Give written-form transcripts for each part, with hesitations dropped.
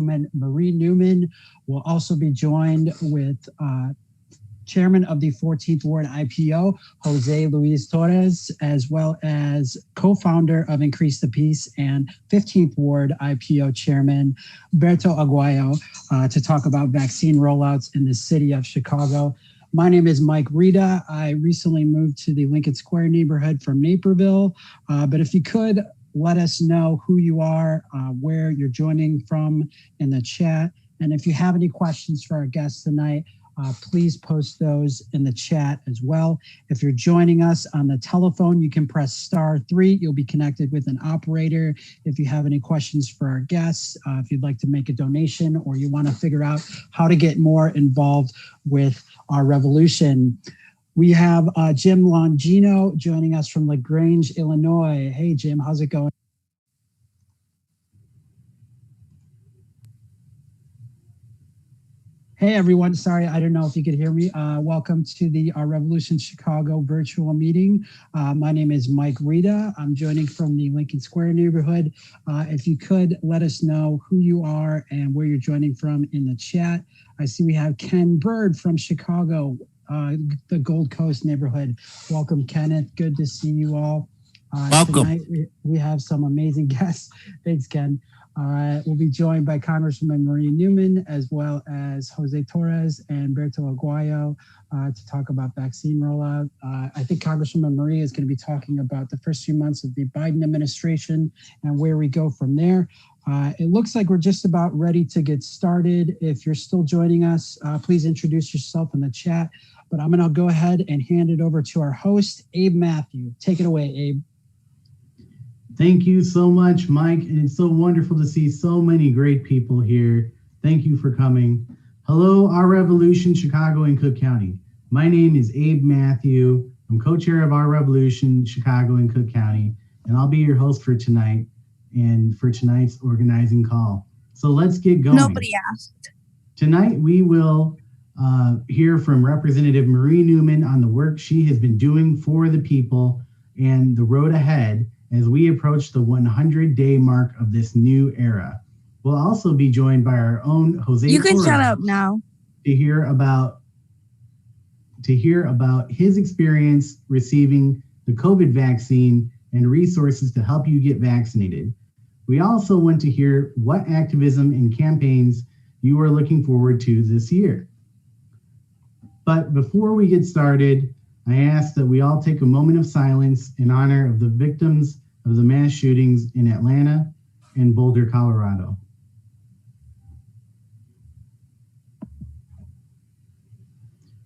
Marie Newman. Will also be joined with Chairman of the 14th Ward IPO, Jose Luiz Torres, as well as co-founder of Increase the Peace and 15th Ward IPO Chairman, Berto Aguayo, to talk about vaccine rollouts in the city of Chicago. My name is Mike Rita. I recently moved to the Lincoln Square neighborhood from Naperville, but if you could let us know who you are, where you're joining from in the chat, and if you have any questions for our guests tonight, please post those in the chat as well. If you're joining us on the telephone, you can press *3. You'll be connected with an operator. If you have any questions for our guests, if you'd like to make a donation or you want to figure out how to get more involved with our revolution. We have Jim Longino joining us from LaGrange, Illinois. Hey, Jim, how's it going? Hey everyone, sorry, I don't know if you could hear me. Welcome to the Our Revolution Chicago virtual meeting. My name is Mike Rita. I'm joining from the Lincoln Square neighborhood. If you could let us know who you are and where you're joining from in the chat. I see we have Ken Bird from Chicago, the Gold Coast neighborhood. Welcome, Kenneth. Good to see you all. Welcome. Tonight we have some amazing guests. Thanks, Ken. We'll be joined by Congresswoman Marie Newman, as well as Jose Torres and Berto Aguayo to talk about vaccine rollout. I think Congresswoman Marie is going to be talking about the first few months of the Biden administration and where we go from there. It looks like we're just about ready to get started. If you're still joining us, please introduce yourself in the chat. But I'm going to go ahead and hand it over to our host, Abe Matthew. Take it away, Abe. Thank you so much, Mike. And it's so wonderful to see so many great people here. Thank you for coming. Hello, Our Revolution, Chicago and Cook County. My name is Abe Matthew. I'm co-chair of Our Revolution, Chicago and Cook County, and I'll be your host for tonight and for tonight's organizing call. So let's get going. Nobody asked. Tonight, we will hear from Representative Marie Newman on the work she has been doing for the people and the road ahead as we approach the 100-day mark of this new era. We'll also be joined by our own Jose You can Torres shut up now. to hear about his experience receiving the COVID vaccine and resources to help you get vaccinated. We also want to hear what activism and campaigns you are looking forward to this year. But before we get started, I ask that we all take a moment of silence in honor of the victims of the mass shootings in Atlanta and Boulder, Colorado.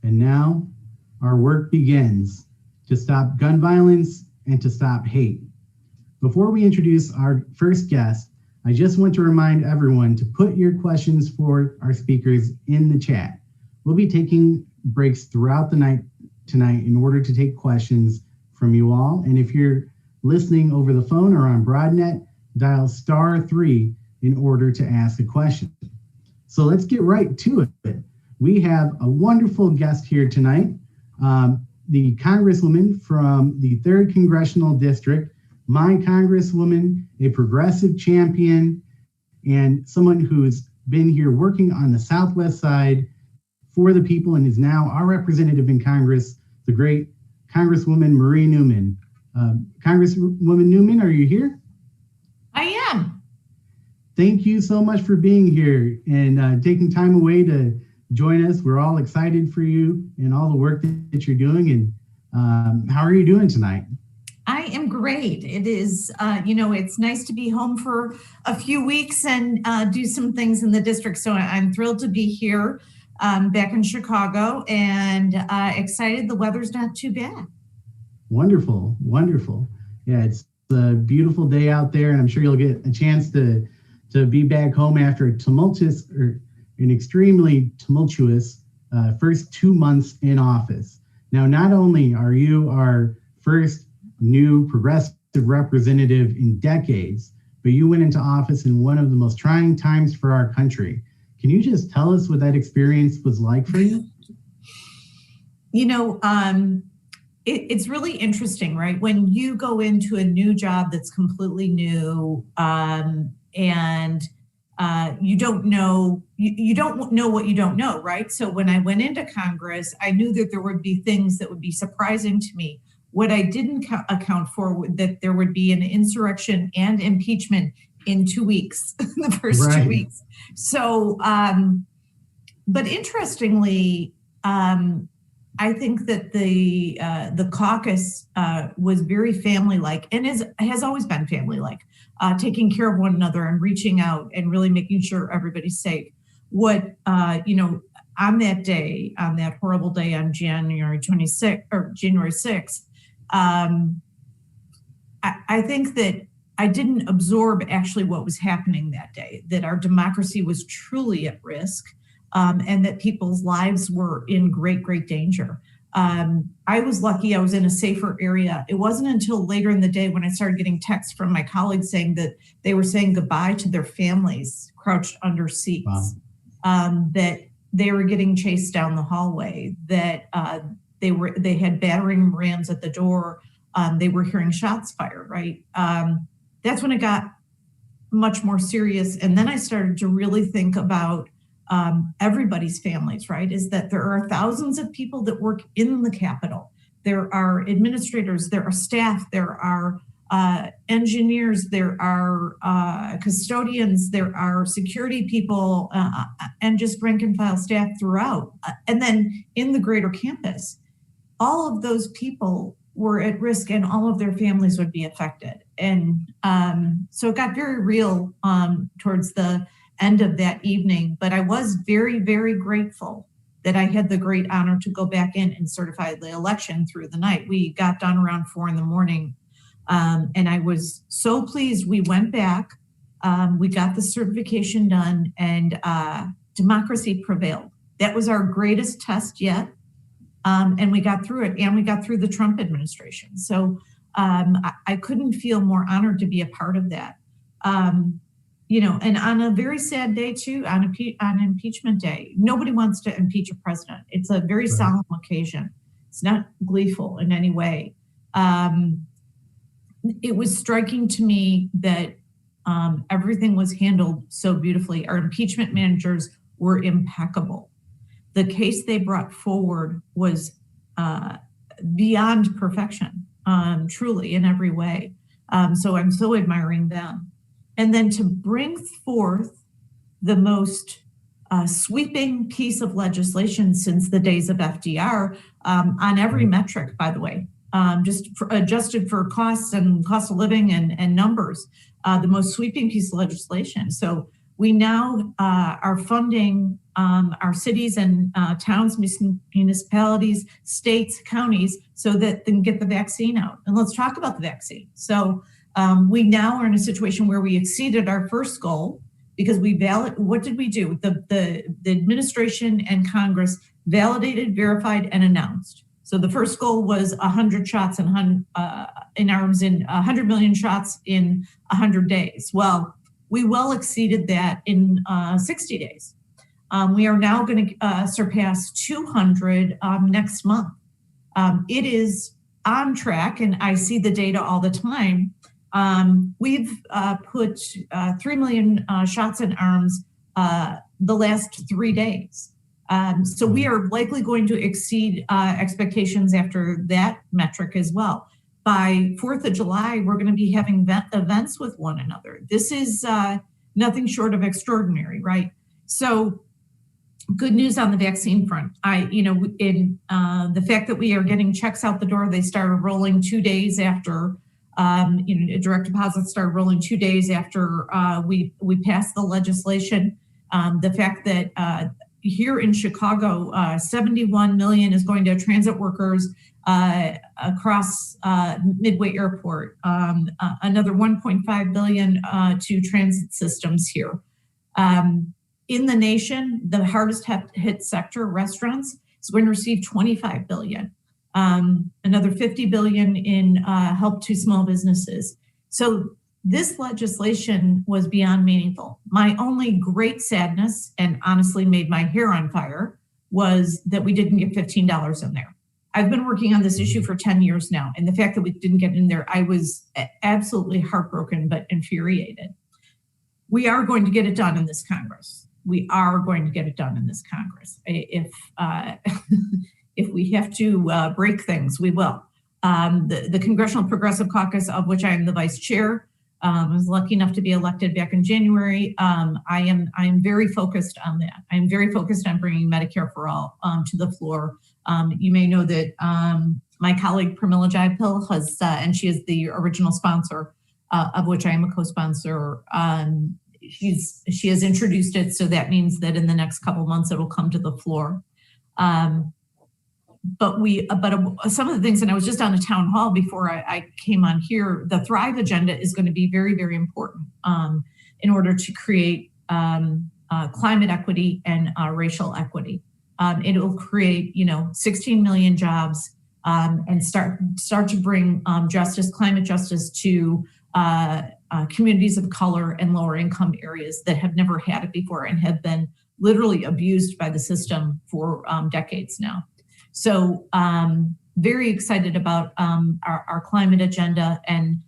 And now our work begins to stop gun violence and to stop hate. Before we introduce our first guest, I just want to remind everyone to put your questions for our speakers in the chat. We'll be taking breaks throughout the night tonight in order to take questions from you all. And if you're listening over the phone or on Broadnet, dial *3 in order to ask a question. So let's get right to it. We have a wonderful guest here tonight, the Congresswoman from the 3rd Congressional District, my Congresswoman, a progressive champion, and someone who's been here working on the Southwest side for the people and is now our representative in Congress, the great Congresswoman Marie Newman. Congresswoman Newman, are you here? I am. Thank you so much for being here and taking time away to join us. We're all excited for you and all the work that you're doing. And how are you doing tonight? I am great. It is, it's nice to be home for a few weeks and do some things in the district. So I'm thrilled to be here back in Chicago and excited. The weather's not too bad. Wonderful, wonderful. Yeah, it's a beautiful day out there, and I'm sure you'll get a chance to be back home after an extremely tumultuous first 2 months in office. Now, not only are you our first new progressive representative in decades, but you went into office in one of the most trying times for our country. Can you just tell us what that experience was like for you? It's really interesting, right? When you go into a new job that's completely new and you don't know what you don't know, right? So when I went into Congress, I knew that there would be things that would be surprising to me. What I didn't account for, that there would be an insurrection and impeachment in 2 weeks, the first 2 weeks. So, but interestingly, I think that the caucus was very family-like, and has always been family-like, taking care of one another and reaching out and really making sure everybody's safe. What on that day, on that horrible day on January 26th or January 6th, I think that I didn't absorb actually what was happening that day, that our democracy was truly at risk, and that people's lives were in great, great danger. I was lucky I was in a safer area. It wasn't until later in the day when I started getting texts from my colleagues saying that they were saying goodbye to their families crouched under seats, that they were getting chased down the hallway, that they had battering rams at the door. They were hearing shots fired, right? That's when it got much more serious. And then I started to really think about everybody's families, right? Is that there are thousands of people that work in the Capitol. There are administrators, there are staff, there are engineers, there are custodians, there are security people, and just rank and file staff throughout. And then in the greater campus, all of those people were at risk and all of their families would be affected. And so it got very real towards the end of that evening, but I was very, very grateful that I had the great honor to go back in and certify the election through the night. We got done around 4 a.m. And I was so pleased. We went back, we got the certification done, and democracy prevailed. That was our greatest test yet. And we got through it, and we got through the Trump administration. So I couldn't feel more honored to be a part of that. And on a very sad day too, on impeachment day, nobody wants to impeach a president. It's a very solemn occasion. It's not gleeful in any way. It was striking to me that everything was handled so beautifully. Our impeachment managers were impeccable. The case they brought forward was beyond perfection, truly in every way. So I'm so admiring them. And then to bring forth the most sweeping piece of legislation since the days of FDR on every metric, by the way, just adjusted for costs and cost of living and numbers, the most sweeping piece of legislation. So we now are funding our cities and towns, municipalities, states, counties, so that they can get the vaccine out. And let's talk about the vaccine. So we now are in a situation where we exceeded our first goal because what did we do? The administration and Congress validated, verified, and announced. So the first goal was 100 shots in arms in 100 million shots in 100 days. Well, we well exceeded that in 60 days. We are now going to surpass 200 next month. It is on track, and I see the data all the time. We've put 3 million shots in arms the last 3 days. So we are likely going to exceed expectations after that metric as well. By 4th of July, we're going to be having events with one another. This is nothing short of extraordinary, right? So good news on the vaccine front. In the fact that we are getting checks out the door, they started rolling 2 days after, direct deposits started rolling 2 days after we passed the legislation. The fact that here in Chicago, 71 million is going to transit workers across Midway Airport, another 1.5 billion to transit systems here. In the nation, the hardest hit sector, restaurants, is going to receive 25 billion, another 50 billion in help to small businesses. So this legislation was beyond meaningful. My only great sadness, and honestly made my hair on fire, was that we didn't get $15 in there. I've been working on this issue for 10 years now, and the fact that we didn't get in there, I was absolutely heartbroken but infuriated. we are going to get it done in this Congress. We are going to get it done in this Congress. If if we have to break things, we will. The Congressional Progressive Caucus, of which I am the vice chair, I was lucky enough to be elected back in January. I am very focused on that. I am very focused on bringing Medicare for all to the floor. You may know that my colleague Pramila Jayapal has, and she is the original sponsor, of which I am a co-sponsor. She has introduced it, so that means that in the next couple of months it will come to the floor. But some of the things, and I was just on a town hall before I came on here, the Thrive agenda is going to be very, very important in order to create climate equity and racial equity. It will create, 16 million jobs and start to bring climate justice to communities of color and lower income areas that have never had it before and have been literally abused by the system for decades now. So very excited about our climate agenda, and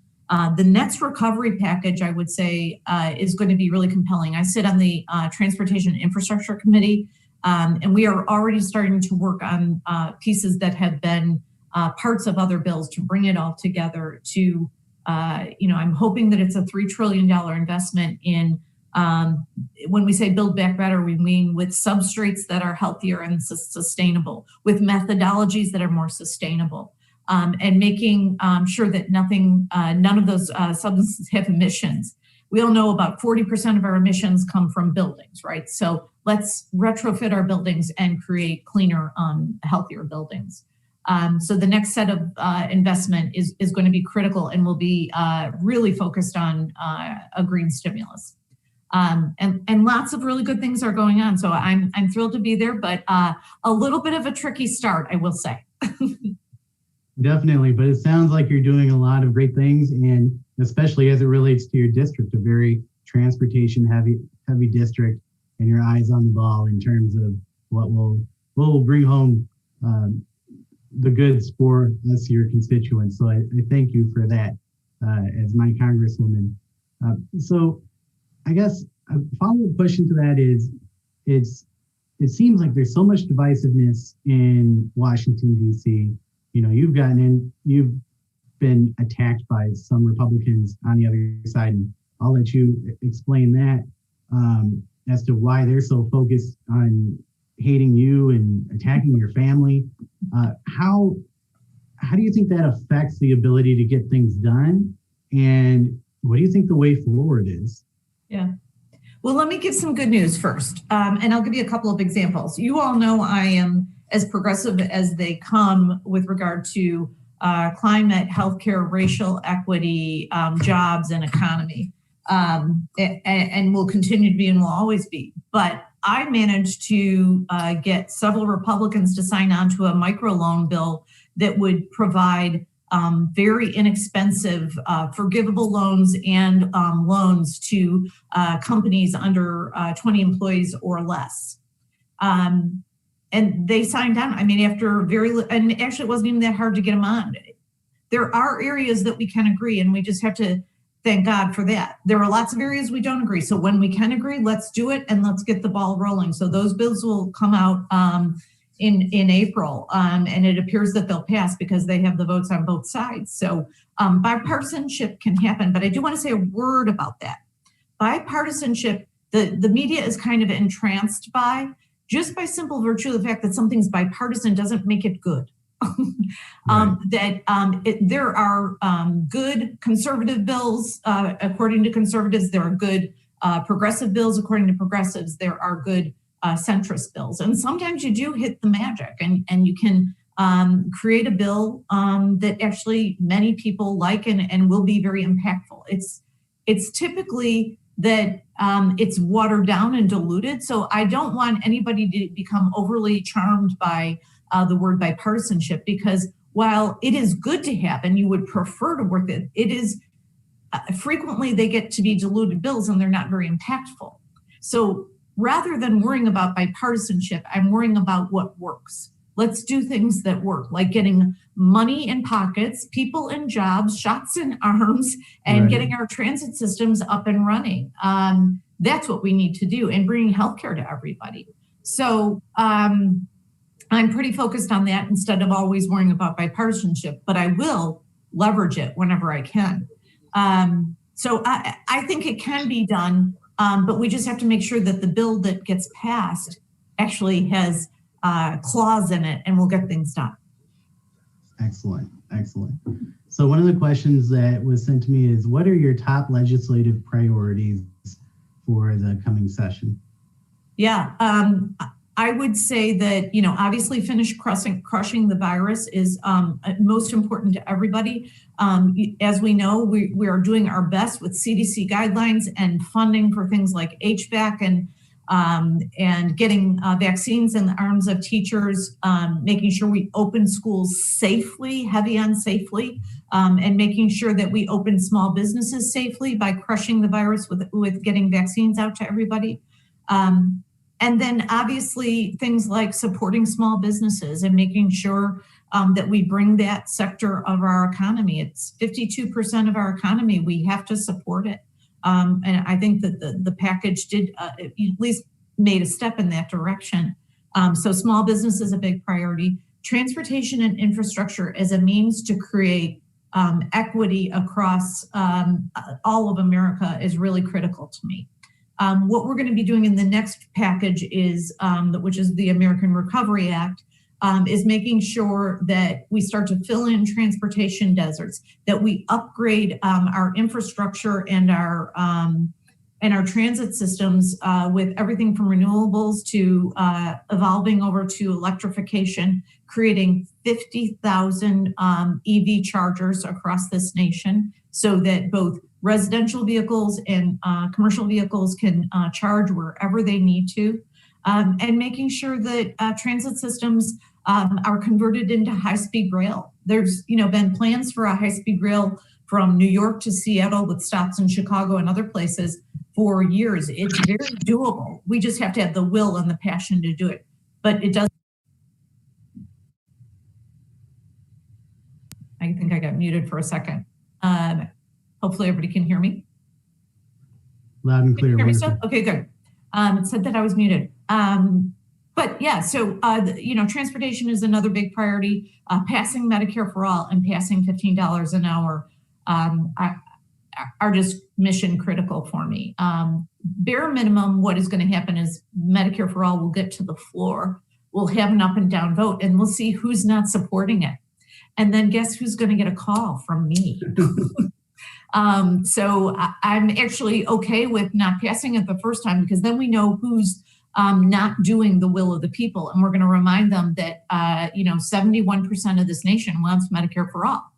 the next recovery package, I would say, is going to be really compelling. I sit on the Transportation and Infrastructure Committee, and we are already starting to work on pieces that have been parts of other bills to bring it all together to, I'm hoping that it's a $3 trillion investment in, when we say build back better, we mean with substrates that are healthier and sustainable, with methodologies that are more sustainable, and making sure that none of those substances have emissions. We all know about 40% of our emissions come from buildings, right? So let's retrofit our buildings and create cleaner, healthier buildings. So the next set of investment is going to be critical and will be really focused on a green stimulus. And lots of really good things are going on. So I'm thrilled to be there, but a little bit of a tricky start, I will say. Definitely, but it sounds like you're doing a lot of great things, and especially as it relates to your district, a very transportation heavy district, and your eyes on the ball in terms of what will bring home the goods for us, your constituents. So I thank you for that as my congresswoman. So I guess a follow-up question to that is, it seems like there's so much divisiveness in Washington, D.C. You've been attacked by some Republicans on the other side, and I'll let you explain that as to why they're so focused on hating you and attacking your family. How do you think that affects the ability to get things done? And what do you think the way forward is? Yeah. Well, let me give some good news first. And I'll give you a couple of examples. You all know I am as progressive as they come with regard to climate, healthcare, racial equity, jobs, and economy. And will continue to be and will always be. But I managed to get several Republicans to sign on to a microloan bill that would provide very inexpensive forgivable loans and loans to companies under 20 employees or less. And they signed on. I mean, after and actually it wasn't even that hard to get them on. There are areas that we can agree, and we just have to thank God for that. There are lots of areas we don't agree. So when we can agree, let's do it and let's get the ball rolling. So those bills will come out in April, and it appears that they'll pass because they have the votes on both sides. So bipartisanship can happen, but I do want to say a word about that. Bipartisanship, the media is kind of entranced by, just by simple virtue of the fact that something's bipartisan doesn't make it good. Right. There are good conservative bills, according to conservatives. There are good progressive bills, according to progressives. There are good centrist bills. And sometimes you do hit the magic and you can create a bill that actually many people like and will be very impactful. It's typically that it's watered down and diluted. So I don't want anybody to become overly charmed by the word bipartisanship, because while it is good to have and you would prefer to work it is frequently they get to be diluted bills and they're not very impactful. So rather than worrying about bipartisanship, I'm worrying about what works. Let's do things that work, like getting money in pockets, people in jobs, shots in arms, and Right. getting our transit systems up and running. That's what we need to do, and bringing healthcare to everybody. So I'm pretty focused on that instead of always worrying about bipartisanship, but I will leverage it whenever I can. So I think it can be done, but we just have to make sure that the bill that gets passed actually has clause in it, and we'll get things done. Excellent, excellent. So one of the questions that was sent to me is, what are your top legislative priorities for the coming session? Yeah, I would say that, obviously finish crushing the virus is most important to everybody. As we know, we are doing our best with CDC guidelines and funding for things like HVAC and getting vaccines in the arms of teachers, making sure we open schools safely, heavy on safely, and making sure that we open small businesses safely by crushing the virus with getting vaccines out to everybody. And then obviously things like supporting small businesses and making sure that we bring that sector of our economy. It's 52% of our economy. We have to support it. And I think that the package did at least made a step in that direction. So small business is a big priority. Transportation and infrastructure as a means to create equity across all of America is really critical to me. What we're going to be doing in the next package is, which is the American Recovery Act, is making sure that we start to fill in transportation deserts, that we upgrade our infrastructure and our transit systems with everything from renewables to evolving over to electrification, creating 50,000 EV chargers across this nation so that both residential vehicles and commercial vehicles can charge wherever they need to, and making sure that transit systems are converted into high-speed rail. There's been plans for a high-speed rail from New York to Seattle with stops in Chicago and other places for years. It's very doable. We just have to have the will and the passion to do it. But it does. I think I got muted for a second. Hopefully everybody can hear me. Loud and clear. Can you hear me still? Okay, good. It said that I was muted. But yeah, so transportation is another big priority. Passing Medicare for all and passing $15 an hour are just mission critical for me. Bare minimum, what is going to happen is Medicare for all will get to the floor. We'll have an up and down vote, and we'll see who's not supporting it. And then guess who's going to get a call from me? So I'm actually okay with not passing it the first time, because then we know who's not doing the will of the people. And we're going to remind them that, 71% of this nation wants Medicare for all.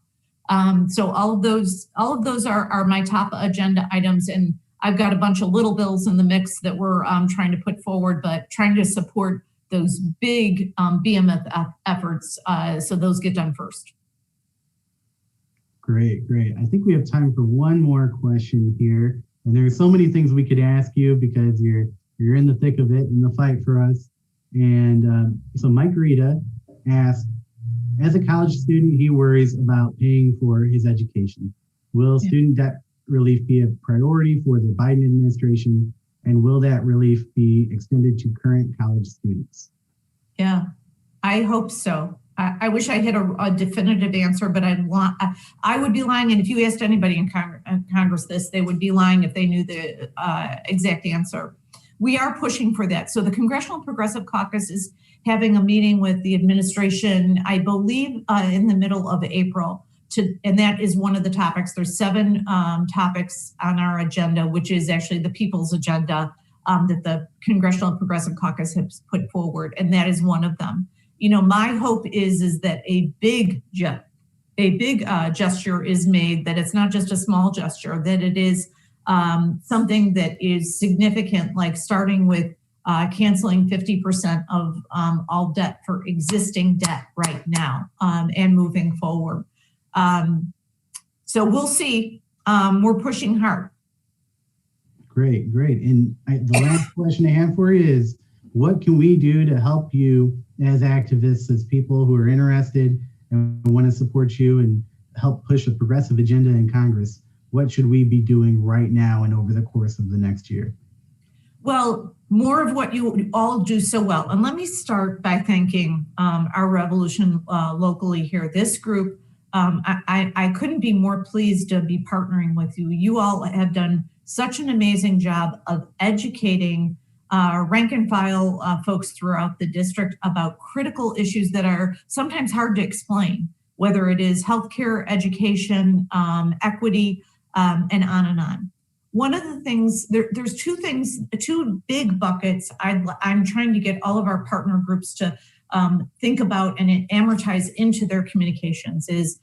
So all of those are my top agenda items. And I've got a bunch of little bills in the mix that we're trying to put forward, but trying to support those big BMF efforts so those get done first. Great. I think we have time for one more question here. And there are so many things we could ask you because you're in the thick of it, in the fight for us. And so Mike Rita asked, as a college student, he worries about paying for his education. Will student debt relief be a priority for the Biden administration? And will that relief be extended to current college students? Yeah, I hope so. I wish I had a definitive answer, but I would be lying. And if you asked anybody in Congress this, they would be lying if they knew the exact answer. We are pushing for that. So the Congressional Progressive Caucus is having a meeting with the administration, I believe, in the middle of April. And that is one of the topics. There's 7 topics on our agenda, which is actually the people's agenda that the Congressional Progressive Caucus has put forward. And that is one of them. My hope is that a big gesture is made, that it's not just a small gesture, that it is something that is significant, like starting with canceling 50% of all debt for existing debt right now and moving forward. So we'll see. We're pushing hard. Great. And the last question I have for you is, What can we do to help you as activists, as people who are interested and want to support you and help push a progressive agenda in Congress? What should we be doing right now and over the course of the next year? Well, more of what you all do so well. And let me start by thanking our revolution locally here. This group, I couldn't be more pleased to be partnering with you. You all have done such an amazing job of educating rank and file folks throughout the district about critical issues that are sometimes hard to explain, whether it is healthcare, education, equity, and on and on. One of the things, there's two big buckets I'm trying to get all of our partner groups to think about and amortize into their communications is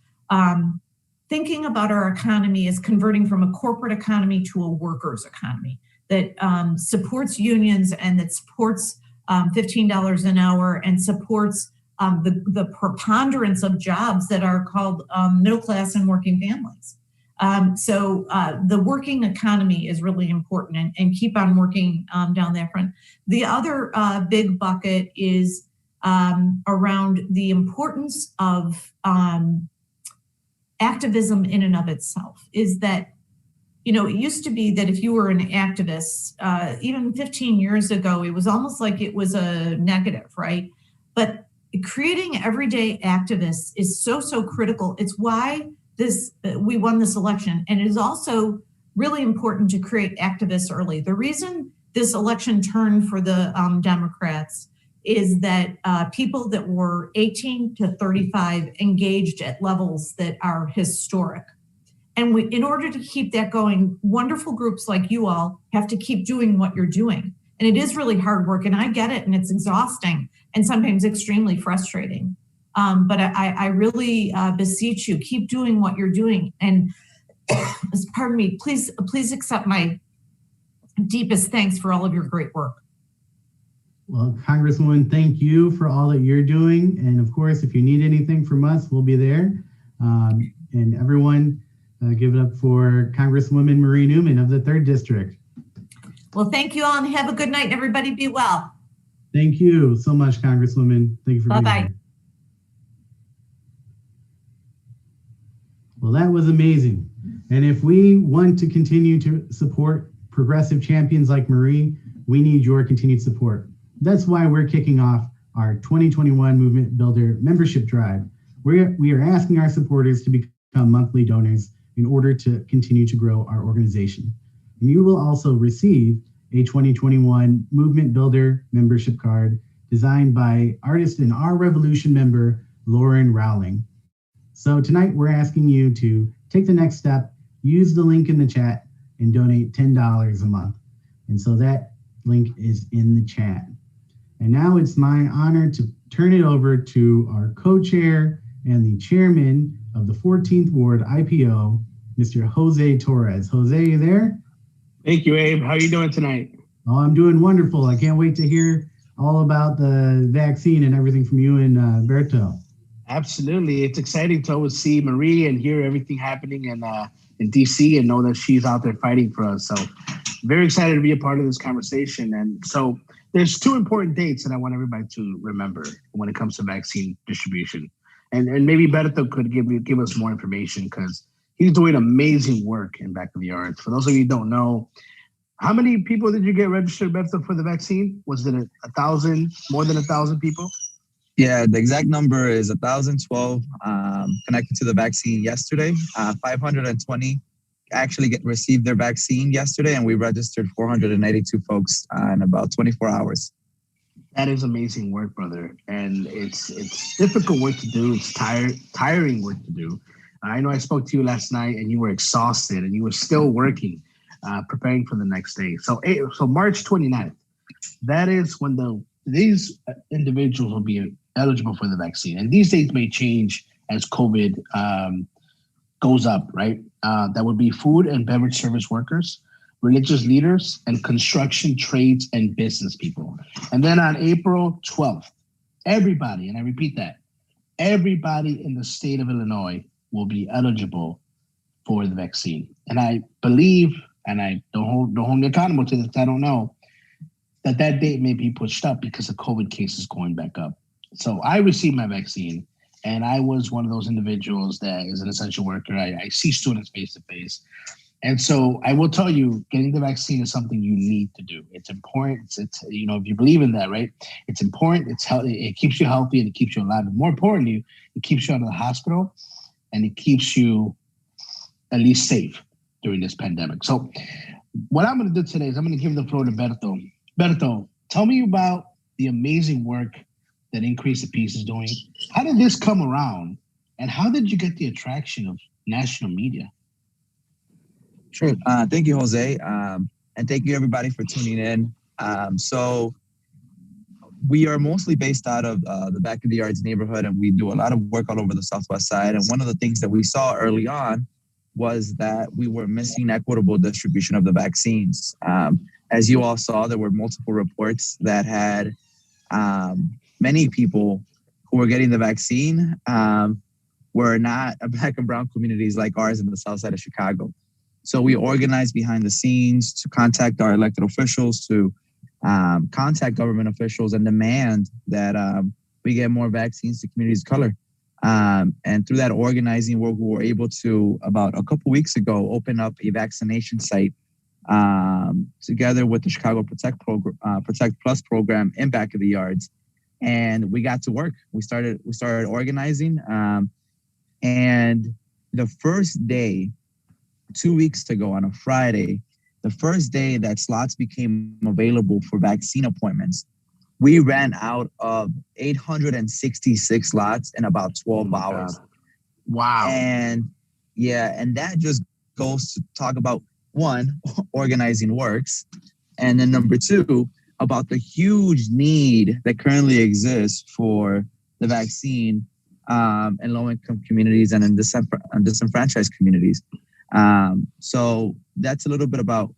thinking about our economy as converting from a corporate economy to a workers' economy that supports unions and that supports $15 an hour and supports the preponderance of jobs that are called middle class and working families. So the working economy is really important and keep on working down that front. The other big bucket is around the importance of activism in and of itself. Is that, you know, it used to be that if you were an activist, even 15 years ago, it was almost like it was a negative, right? But creating everyday activists is so critical. It's why we won this election. And it is also really important to create activists early. The reason this election turned for the Democrats is that people that were 18 to 35 engaged at levels that are historic. And in order to keep that going, wonderful groups like you all have to keep doing what you're doing. And it is really hard work, and I get it, and it's exhausting and sometimes extremely frustrating. But I really beseech you, keep doing what you're doing. And pardon me, please accept my deepest thanks for all of your great work. Well, Congresswoman, thank you for all that you're doing. And of course, if you need anything from us, we'll be there. And everyone, give it up for Congresswoman Marie Newman of the 3rd District. Well, thank you all and have a good night. Everybody be well. Thank you so much, Congresswoman. Thank you for being here. Well, that was amazing. And if we want to continue to support progressive champions like Marie, we need your continued support. That's why we're kicking off our 2021 Movement Builder membership drive. We are asking our supporters to become monthly donors in order to continue to grow our organization. And you will also receive a 2021 Movement Builder membership card designed by artist and Our Revolution member, Lauren Rowling. So tonight we're asking you to take the next step, use the link in the chat, and donate $10 a month. And so that link is in the chat. And now it's my honor to turn it over to our co-chair and the chairman of the 14th Ward IPO, Mr. Jose Torres. Jose, you there? Thank you, Abe. How are you doing tonight? Oh, I'm doing wonderful. I can't wait to hear all about the vaccine and everything from you and Berto. Absolutely. It's exciting to always see Marie and hear everything happening in DC and know that she's out there fighting for us. So very excited to be a part of this conversation. And so there's 2 important dates that I want everybody to remember when it comes to vaccine distribution. And maybe Berto could give us more information because he's doing amazing work in backyards. For those of you who don't know, how many people did you get registered, Berto, for the vaccine? Was it 1,000, more than 1,000 people? Yeah, the exact number is 1,012 connected to the vaccine yesterday. 520 actually received their vaccine yesterday, and we registered 482 folks in about 24 hours. That is amazing work, brother. And it's difficult work to do. It's tiring work to do. I know I spoke to you last night and you were exhausted and you were still working, preparing for the next day. So March 29th, that is when these individuals will be eligible for the vaccine. And these dates may change as COVID goes up, right? That would be food and beverage service workers, religious leaders, and construction, trades, and business people. And then on April 12th, everybody, and I repeat that, everybody in the state of Illinois will be eligible for the vaccine. And I believe, and I don't hold me accountable to this, I don't know, that date may be pushed up because of COVID cases going back up. So I received my vaccine, and I was one of those individuals that is an essential worker. I see students face to face. And so I will tell you, getting the vaccine is something you need to do. It's important. It's you know, if you believe in that, right? It's important. It's healthy. It keeps you healthy and it keeps you alive. And more importantly, it keeps you out of the hospital and it keeps you at least safe during this pandemic. So what I'm going to do today is I'm going to give the floor to Berto. Berto, tell me about the amazing work that Increase the Peace is doing. How did this come around? And how did you get the attraction of national media? Sure. Thank you, Jose. And thank you, everybody, for tuning in. So we are mostly based out of the Back of the Yards neighborhood, and we do a lot of work all over the Southwest side. And one of the things that we saw early on was that we were missing equitable distribution of the vaccines. As you all saw, there were multiple reports that had many people who were getting the vaccine were not Black and brown communities like ours in the South Side of Chicago. So we organized behind the scenes to contact our elected officials, to contact government officials and demand that we get more vaccines to communities of color. And through that organizing work, we were able to, about a couple weeks ago, open up a vaccination site together with the Chicago Protect Plus program in Back of the Yards. And we got to work. We started organizing. And the first day, 2 weeks ago on a Friday, the first day that slots became available for vaccine appointments, we ran out of 866 slots in about 12 hours. God. Wow. And that just goes to talk about, one, organizing works, and then number two, about the huge need that currently exists for the vaccine in low-income communities and in disenfranchised communities. So that's a little bit about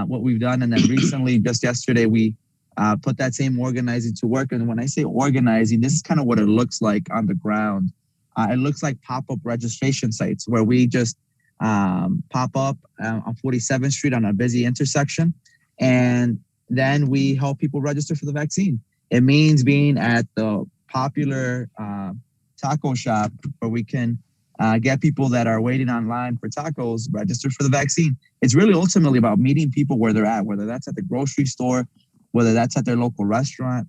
what we've done. And then recently, just yesterday, we put that same organizing to work. And when I say organizing, this is kind of what it looks like on the ground. It looks like pop-up registration sites where we just pop up on 47th Street on a busy intersection. And then we help people register for the vaccine. It means being at the popular taco shop where we can get people that are waiting online for tacos registered for the vaccine. It's really ultimately about meeting people where they're at, whether that's at the grocery store, whether that's at their local restaurant,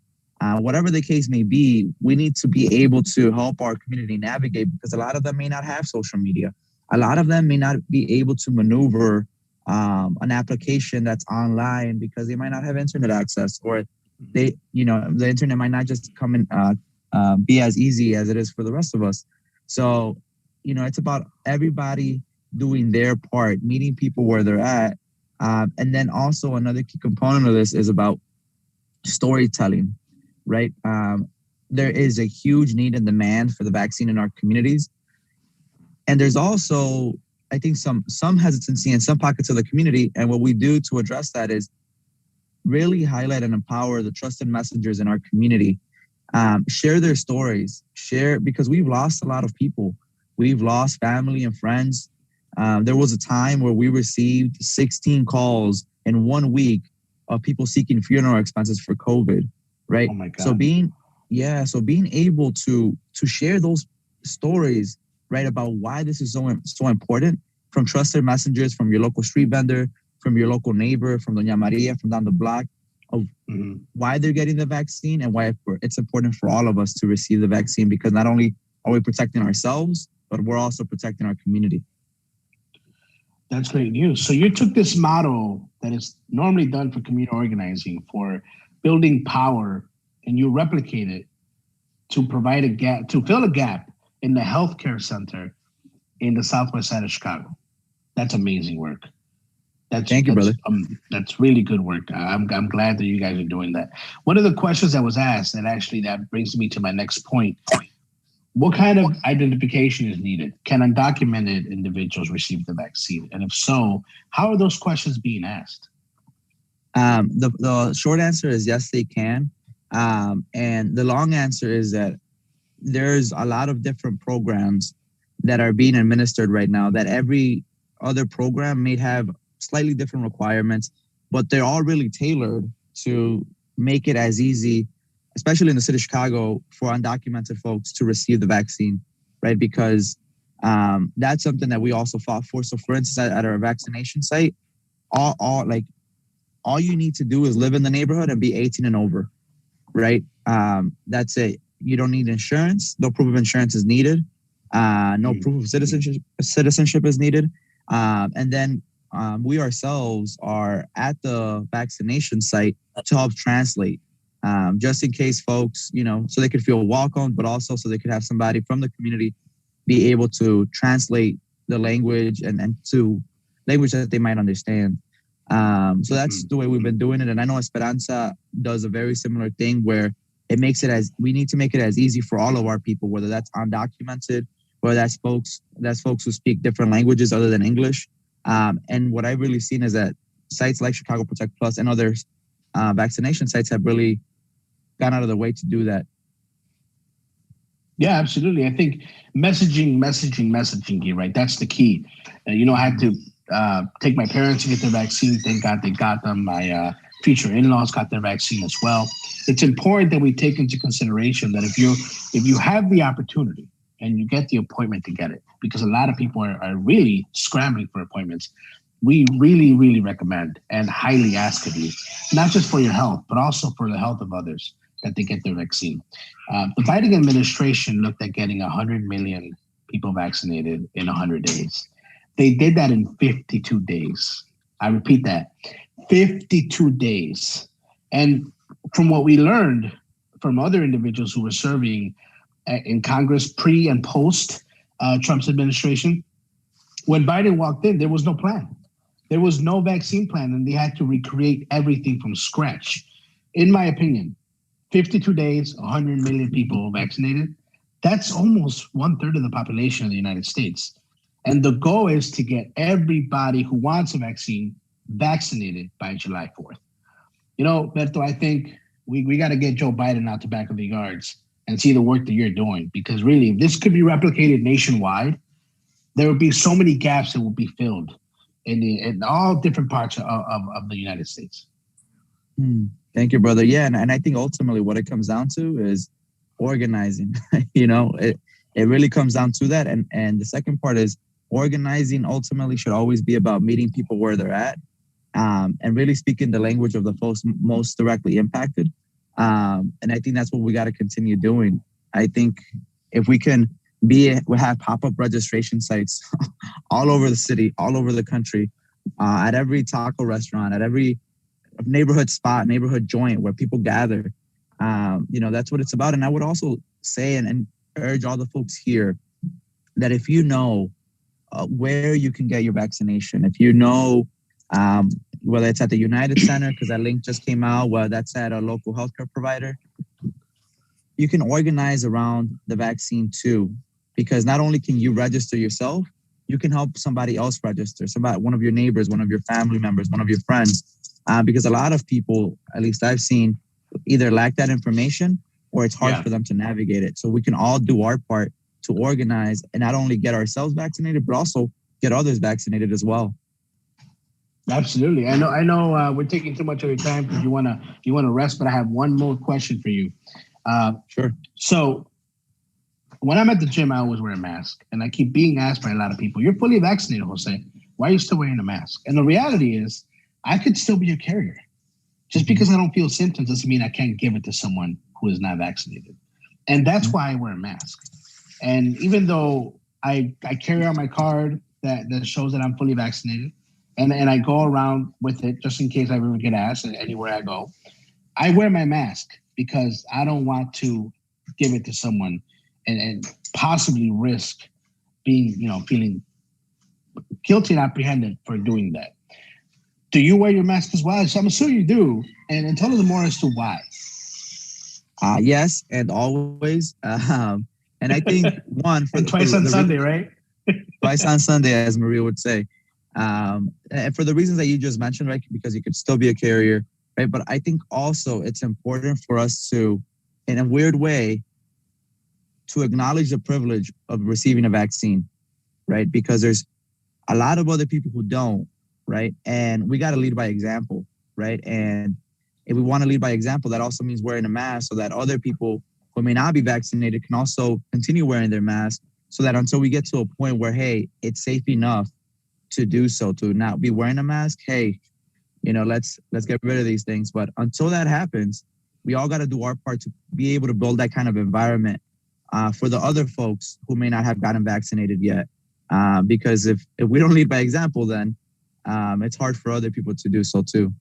whatever the case may be. We need to be able to help our community navigate, because a lot of them may not have social media. A lot of them may not be able to maneuver an application that's online because they might not have internet access, or the internet might not just come and be as easy as it is for the rest of us. So, it's about everybody doing their part, meeting people where they're at. And then also another key component of this is about storytelling, right? There is a huge need and demand for the vaccine in our communities. And there's also, I think, some hesitancy in some pockets of the community. And what we do to address that is really highlight and empower the trusted messengers in our community. Share their stories, because we've lost a lot of people. We've lost family and friends. There was a time where we received 16 calls in 1 week of people seeking funeral expenses for COVID, right? Oh my God. So being able to share those stories, right, about why this is so important, from trusted messengers, from your local street vendor, from your local neighbor, from Doña Maria, from down the block, of why they're getting the vaccine and why it's important for all of us to receive the vaccine, because not only are we protecting ourselves, but we're also protecting our community. That's great news. So you took this model that is normally done for community organizing, for building power, and you replicate it to provide a gap, to fill a gap in the healthcare center in the Southwest side of Chicago. That's amazing work. Thank you, brother. That's really good work. I'm glad that you guys are doing that. One of the questions that was asked, and actually that brings me to my next point. What kind of identification is needed? Can undocumented individuals receive the vaccine? And if so, how are those questions being asked? The short answer is yes, they can. And the long answer is that there's a lot of different programs that are being administered right now that every other program may have slightly different requirements, but they're all really tailored to make it as easy, especially in the city of Chicago, for undocumented folks to receive the vaccine, right? Because that's something that we also fought for. So for instance, at our vaccination site, all you need to do is live in the neighborhood and be 18 and over, right? That's it. You don't need insurance. No proof of insurance is needed. No proof of citizenship is needed. And then we ourselves are at the vaccination site to help translate, just in case folks, so they could feel welcome, but also so they could have somebody from the community be able to translate the language and to language that they might understand. So that's the way we've been doing it. And I know Esperanza does a very similar thing where we need to make it as easy for all of our people, whether that's undocumented, whether that's folks who speak different languages other than English. And what I've really seen is that sites like Chicago Protect Plus and other vaccination sites have really gone out of their way to do that. Yeah, absolutely. I think messaging here, right? That's the key. I had to take my parents to get their vaccine. Thank God they got them. My future in-laws got their vaccine as well. It's important that we take into consideration that if you have the opportunity and you get the appointment to get it, because a lot of people are really scrambling for appointments, we really, really recommend and highly ask of you, not just for your health, but also for the health of others, that they get their vaccine. The Biden administration looked at getting 100 million people vaccinated in 100 days. They did that in 52 days. I repeat that, 52 days. And from what we learned from other individuals who were serving in Congress pre and post Trump's administration, when Biden walked in, there was no plan. There was no vaccine plan, and they had to recreate everything from scratch. In my opinion, 52 days, 100 million people vaccinated, that's almost 1/3 of the population of the United States. And the goal is to get everybody who wants a vaccine vaccinated by July 4th. Beto, I think we got to get Joe Biden out the back of the yards and see the work that you're doing, because really, if this could be replicated nationwide, there would be so many gaps that will be filled in all different parts of the United States. Thank you, brother. Yeah, and I think ultimately what it comes down to is organizing. It really comes down to that. And the second part is organizing ultimately should always be about meeting people where they're at, and really speaking the language of the folks most directly impacted. And I think that's what we got to continue doing. I think if we can we have pop-up registration sites all over the city, all over the country, at every taco restaurant, at every neighborhood spot, neighborhood joint where people gather. That's what it's about. And I would also say and urge all the folks here that if you know where you can get your vaccination, if you know whether it's at the United Center, because that link just came out, whether that's at a local healthcare provider, you can organize around the vaccine too. Because not only can you register yourself, you can help somebody else register, one of your neighbors, one of your family members, one of your friends. Because a lot of people, at least I've seen, either lack that information or it's hard for them to navigate it. So we can all do our part to organize and not only get ourselves vaccinated, but also get others vaccinated as well. Absolutely. I know we're taking too much of your time because you wanna rest, but I have one more question for you. Sure. So when I'm at the gym, I always wear a mask, and I keep being asked by a lot of people, "You're fully vaccinated, Jose. Why are you still wearing a mask?" And the reality is, I could still be a carrier. Just because I don't feel symptoms doesn't mean I can't give it to someone who is not vaccinated. And that's why I wear a mask. And even though I carry out my card that shows that I'm fully vaccinated, and I go around with it just in case I ever get asked anywhere I go, I wear my mask because I don't want to give it to someone and possibly risk being, feeling guilty and apprehended for doing that. Do you wear your mask as well? So I'm assuming you do. And tell us more as to why. Yes, and always. And I think twice on Sunday, right? Twice on Sunday, as Maria would say. And for the reasons that you just mentioned, right? Because you could still be a carrier, right? But I think also it's important for us to, in a weird way, to acknowledge the privilege of receiving a vaccine, right? Because there's a lot of other people who don't, right? And we got to lead by example, right? And if we want to lead by example, that also means wearing a mask so that other people who may not be vaccinated can also continue wearing their mask, so that until we get to a point where, hey, it's safe enough to do so, to not be wearing a mask, hey, let's get rid of these things. But until that happens, we all got to do our part to be able to build that kind of environment for the other folks who may not have gotten vaccinated yet. Because if we don't lead by example, then it's hard for other people to do so too.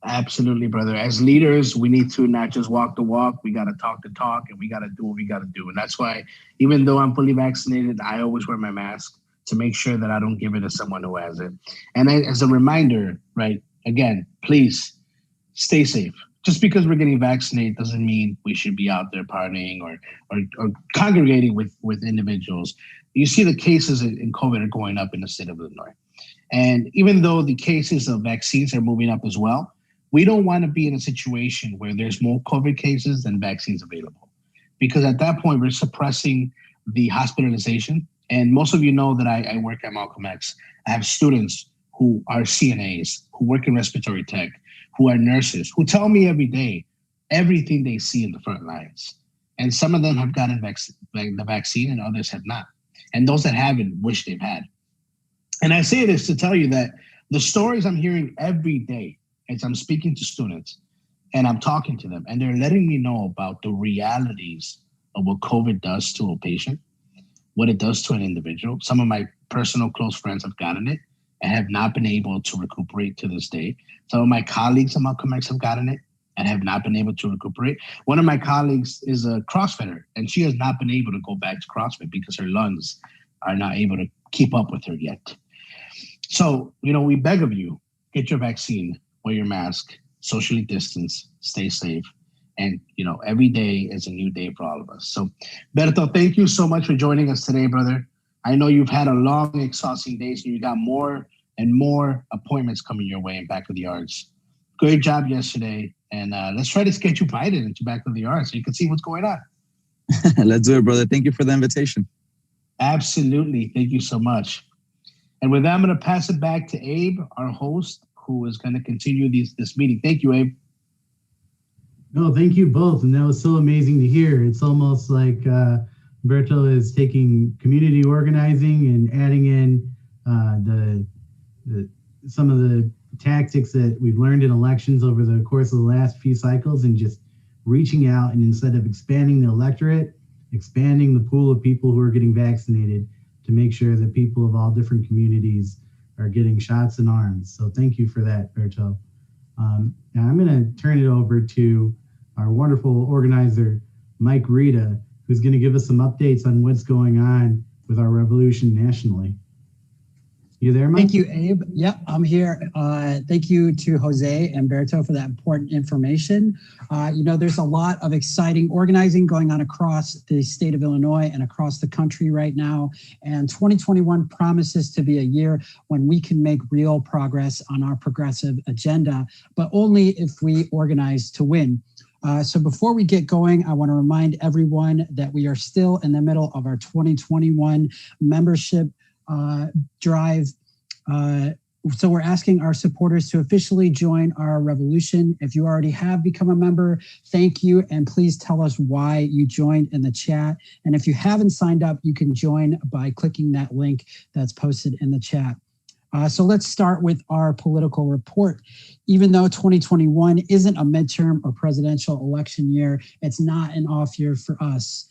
Absolutely, brother. As leaders, we need to not just walk the walk, we got to talk the talk, and we got to do what we got to do. And that's why, even though I'm fully vaccinated, I always wear my mask to make sure that I don't give it to someone who has it. And as a reminder, right, again, please stay safe. Just because we're getting vaccinated doesn't mean we should be out there partying or congregating with individuals. You see the cases in COVID are going up in the state of Illinois. And even though the cases of vaccines are moving up as well, we don't want to be in a situation where there's more COVID cases than vaccines available. Because at that point, we're suppressing the hospitalization. And most of you know that I work at Malcolm X. I have students who are CNAs, who work in respiratory tech, who are nurses, who tell me every day everything they see in the front lines. And some of them have gotten the vaccine and others have not. And those that haven't wish they've had. And I say this to tell you that the stories I'm hearing every day as I'm speaking to students and I'm talking to them, and they're letting me know about the realities of what COVID does to a patient, what it does to an individual. Some of my personal close friends have gotten it and have not been able to recuperate to this day. Some of my colleagues at Malcolm X have gotten it and have not been able to recuperate. One of my colleagues is a CrossFitter, and she has not been able to go back to CrossFit because her lungs are not able to keep up with her yet. So, we beg of you, get your vaccine, wear your mask, socially distance, stay safe. And, every day is a new day for all of us. So, Berto, thank you so much for joining us today, brother. I know you've had a long, exhausting day, so you got more and more appointments coming your way in Back of the Arts. Great job yesterday. And let's try to get you invited into Back of the Arts so you can see what's going on. Let's do it, brother. Thank you for the invitation. Absolutely. Thank you so much. And with that, I'm going to pass it back to Abe, our host, who is going to continue this meeting. Thank you, Abe. No, thank you both. And that was so amazing to hear. It's almost like Berto is taking community organizing and adding in some of the tactics that we've learned in elections over the course of the last few cycles, and just reaching out, and instead of expanding the electorate, expanding the pool of people who are getting vaccinated to make sure that people of all different communities are getting shots in arms. So thank you for that, Berto. Now I'm going to turn it over to our wonderful organizer, Mike Rita, who's going to give us some updates on what's going on with our revolution nationally. You there, Mike? Thank you, Abe. Yep, I'm here. Thank you to Jose and Berto for that important information. There's a lot of exciting organizing going on across the state of Illinois and across the country right now. And 2021 promises to be a year when we can make real progress on our progressive agenda, but only if we organize to win. So before we get going, I want to remind everyone that we are still in the middle of our 2021 membership drive. So we're asking our supporters to officially join our revolution. If you already have become a member, thank you. And please tell us why you joined in the chat. And if you haven't signed up, you can join by clicking that link that's posted in the chat. So let's start with our political report. Even though 2021 isn't a midterm or presidential election year, it's not an off year for us.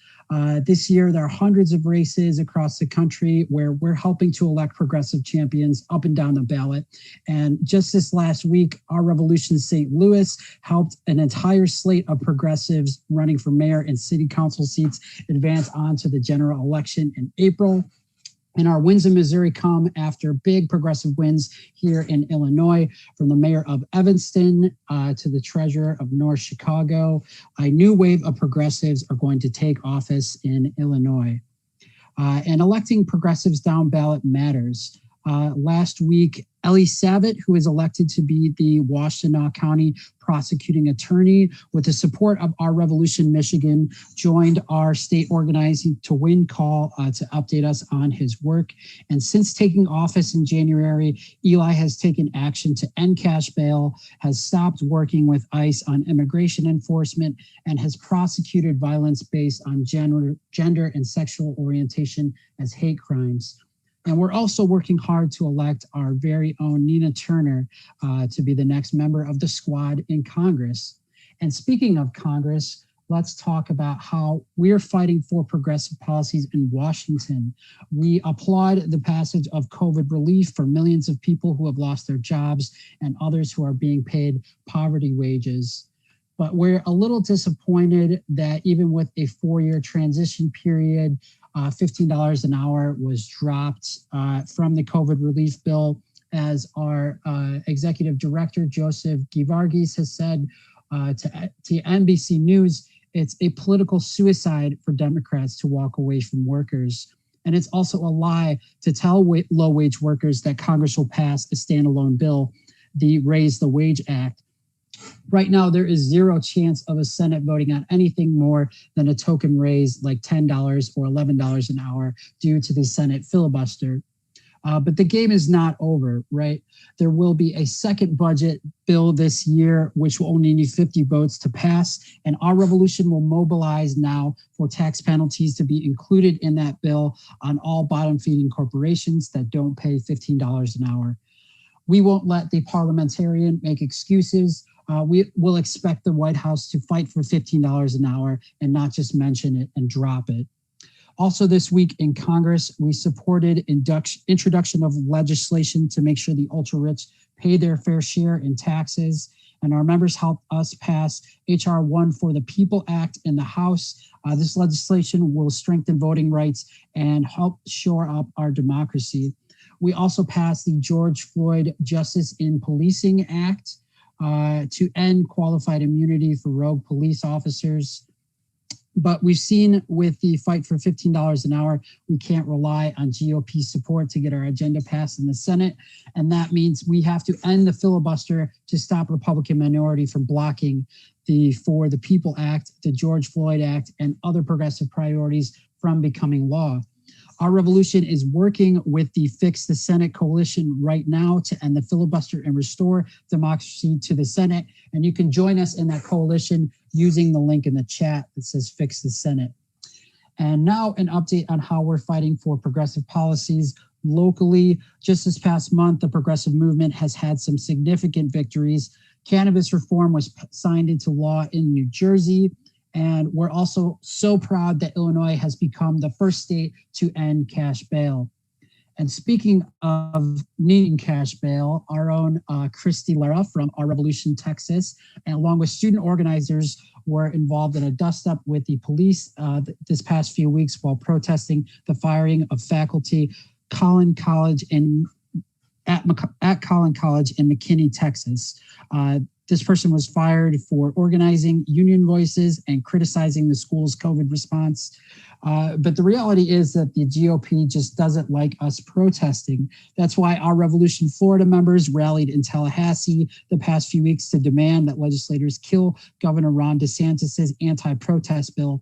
This year, there are hundreds of races across the country where we're helping to elect progressive champions up and down the ballot. And just this last week, our Revolution St. Louis helped an entire slate of progressives running for mayor and city council seats advance on to the general election in April. And our wins in Missouri come after big progressive wins here in Illinois, from the mayor of Evanston to the treasurer of North Chicago. A new wave of progressives are going to take office in Illinois. And electing progressives down ballot matters. Last week, Ellie Savitt, who is elected to be the Washtenaw County prosecuting attorney with the support of Our Revolution Michigan, joined our state organizing to win call to update us on his work. And since taking office in January, Eli has taken action to end cash bail, has stopped working with ICE on immigration enforcement, and has prosecuted violence based on gender and sexual orientation as hate crimes. And we're also working hard to elect our very own Nina Turner to be the next member of the squad in Congress. And speaking of Congress, let's talk about how we're fighting for progressive policies in Washington. We applaud the passage of COVID relief for millions of people who have lost their jobs and others who are being paid poverty wages. But we're a little disappointed that even with a 4-year transition period, $15 an hour was dropped from the COVID relief bill, as our executive director, Joseph Givargis, has said to NBC News. It's a political suicide for Democrats to walk away from workers. And it's also a lie to tell low-wage workers that Congress will pass a standalone bill, the Raise the Wage Act. Right now, there is zero chance of a Senate voting on anything more than a token raise like $10 or $11 an hour due to the Senate filibuster. But the game is not over, right? There will be a second budget bill this year, which will only need 50 votes to pass. And Our Revolution will mobilize now for tax penalties to be included in that bill on all bottom-feeding corporations that don't pay $15 an hour. We won't let the parliamentarian make excuses. We will expect the White House to fight for $15 an hour and not just mention it and drop it. Also this week in Congress, we supported introduction of legislation to make sure the ultra-rich pay their fair share in taxes. And our members helped us pass H.R. 1 for the People Act in the House. This legislation will strengthen voting rights and help shore up our democracy. We also passed the George Floyd Justice in Policing Act to end qualified immunity for rogue police officers. But we've seen with the fight for $15 an hour, we can't rely on GOP support to get our agenda passed in the Senate. And that means we have to end the filibuster to stop Republican minority from blocking the For the People Act, the George Floyd Act, and other progressive priorities from becoming law. Our Revolution is working with the Fix the Senate coalition right now to end the filibuster and restore democracy to the Senate. And you can join us in that coalition using the link in the chat that says Fix the Senate. And now an update on how we're fighting for progressive policies locally. Just this past month, the progressive movement has had some significant victories. Cannabis reform was signed into law in New Jersey. And we're also so proud that Illinois has become the first state to end cash bail. And speaking of needing cash bail, our own Christy Lara from Our Revolution, Texas, and along with student organizers, were involved in a dust-up with the police this past few weeks while protesting the firing of faculty at Collin College in McKinney, Texas. This person was fired for organizing union voices and criticizing the school's COVID response. But the reality is that the GOP just doesn't like us protesting. That's why Our Revolution Florida members rallied in Tallahassee the past few weeks to demand that legislators kill Governor Ron DeSantis' anti-protest bill.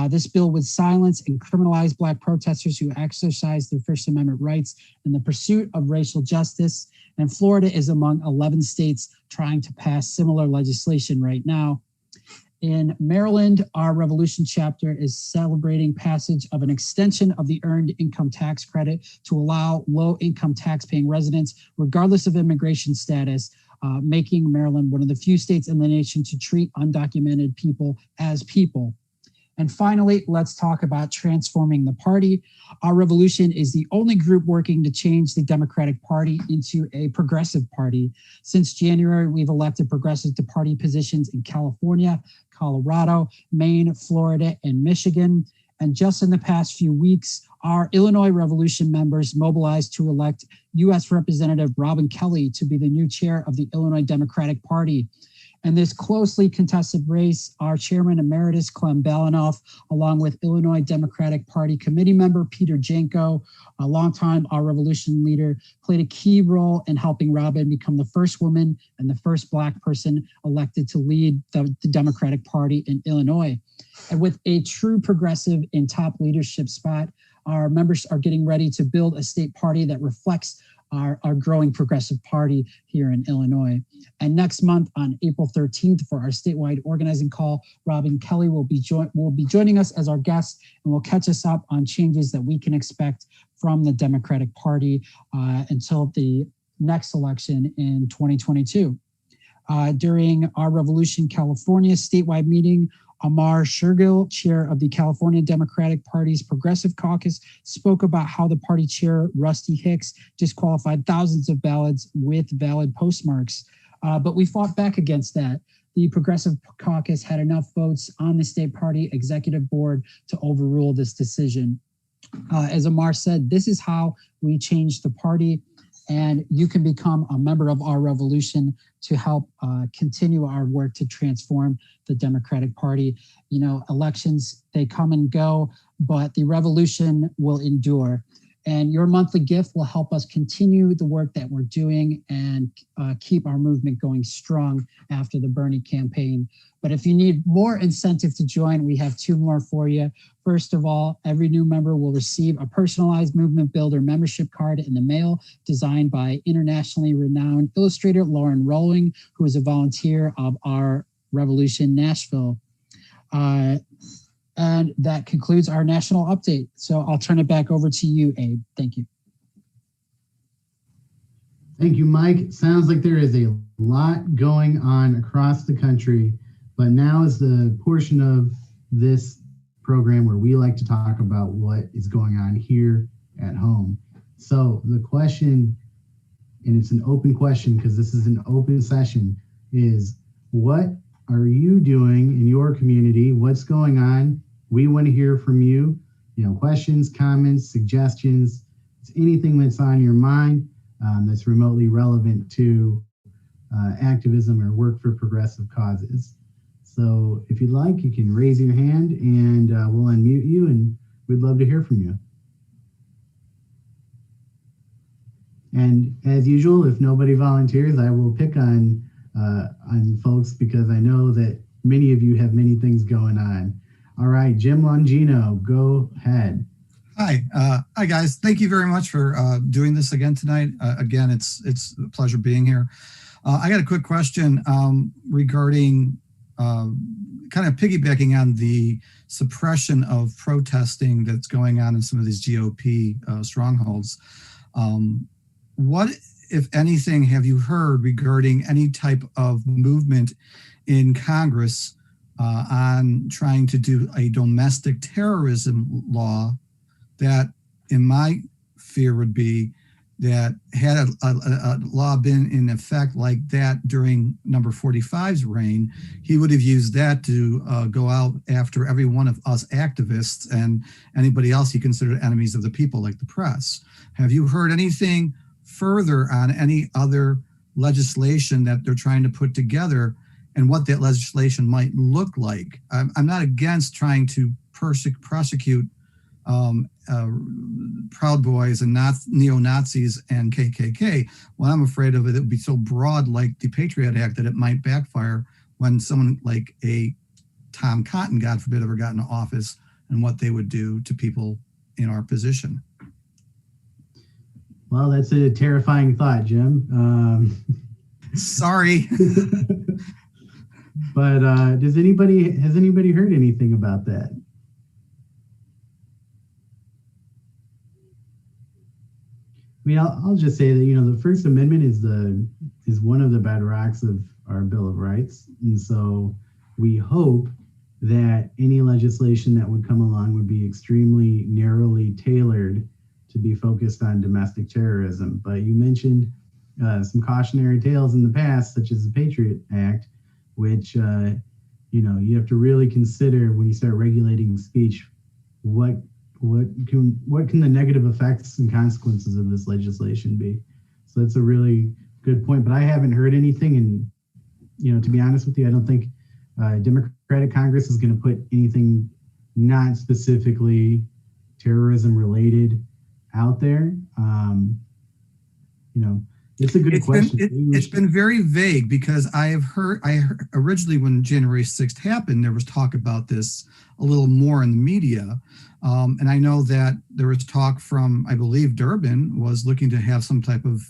This bill would silence and criminalize Black protesters who exercise their First Amendment rights in the pursuit of racial justice. And Florida is among 11 states trying to pass similar legislation right now. In Maryland, Our Revolution chapter is celebrating passage of an extension of the Earned Income Tax Credit to allow low-income tax-paying residents, regardless of immigration status, making Maryland one of the few states in the nation to treat undocumented people as people. And finally, let's talk about transforming the party. Our Revolution is the only group working to change the Democratic Party into a progressive party. Since January, we've elected progressives to party positions in California, Colorado, Maine, Florida, and Michigan. And just in the past few weeks, our Illinois Revolution members mobilized to elect U.S. Representative Robin Kelly to be the new chair of the Illinois Democratic Party. In this closely contested race, our chairman emeritus, Clem Balanoff, along with Illinois Democratic Party committee member Peter Janko, a longtime Our Revolution leader, played a key role in helping Robin become the first woman and the first Black person elected to lead the Democratic Party in Illinois. And with a true progressive in top leadership spot, our members are getting ready to build a state party that reflects our growing progressive party here in Illinois. And next month on April 13th for our statewide organizing call, Robin Kelly will be joining us as our guest and will catch us up on changes that we can expect from the Democratic Party until the next election in 2022. During our Revolution California statewide meeting, Amar Shergill, chair of the California Democratic Party's Progressive Caucus, spoke about how the party chair, Rusty Hicks, disqualified thousands of ballots with valid postmarks. But we fought back against that. The Progressive Caucus had enough votes on the state party executive board to overrule this decision. As Amar said, this is how we change the party, and you can become a member of Our Revolution to help continue our work to transform the Democratic Party. You know, elections, they come and go, but the revolution will endure. And your monthly gift will help us continue the work that we're doing and keep our movement going strong after the Bernie campaign. But if you need more incentive to join, we have two more for you. First of all, every new member will receive a personalized Movement Builder membership card in the mail designed by internationally renowned illustrator Lauren Rowling, who is a volunteer of Our Revolution Nashville. And that concludes our national update. So I'll turn it back over to you, Abe. Thank you. Thank you, Mike. Sounds like there is a lot going on across the country, but now is the portion of this program where we like to talk about what is going on here at home. So the question, and it's an open question because this is an open session, is what are you doing in your community? What's going on? We want to hear from you. You know, questions, comments, suggestions, it's anything that's on your mind that's remotely relevant to activism or work for progressive causes. So if you'd like, you can raise your hand and we'll unmute you, and we'd love to hear from you. And as usual, if nobody volunteers, I will pick on folks because I know that many of you have many things going on. All right, Jim Longino, go ahead. Hi, guys. Thank you very much for doing this again tonight. Again, it's a pleasure being here. I got a quick question regarding kind of piggybacking on the suppression of protesting that's going on in some of these GOP strongholds. What, if anything, have you heard regarding any type of movement in Congress on trying to do a domestic terrorism law that, in my fear, would be that had a law been in effect like that during number 45's reign, he would have used that to go out after every one of us activists and anybody else he considered enemies of the people, like the press. Have you heard anything further on any other legislation that they're trying to put together and what that legislation might look like? I'm not against trying to prosecute Proud Boys and neo-Nazis and KKK. Well, I'm afraid of it would be so broad, like the Patriot Act, that it might backfire when someone like a Tom Cotton, God forbid, ever got into office, and what they would do to people in our position. Well, that's a terrifying thought, Jim. Sorry. But has anybody heard anything about that? I mean, I'll just say that, you know, the First Amendment is one of the bedrocks of our Bill of Rights. And so we hope that any legislation that would come along would be extremely narrowly tailored to be focused on domestic terrorism. But you mentioned some cautionary tales in the past, such as the Patriot Act, which, you know, you have to really consider when you start regulating speech, what can the negative effects and consequences of this legislation be? So that's a really good point, but I haven't heard anything, and to be honest with you, I don't think Democratic Congress is going to put anything not specifically terrorism related out there. It's a good question. It's been very vague because I heard originally when January 6th happened, there was talk about this a little more in the media. And I know that there was talk from, I believe Durbin was looking to have some type of,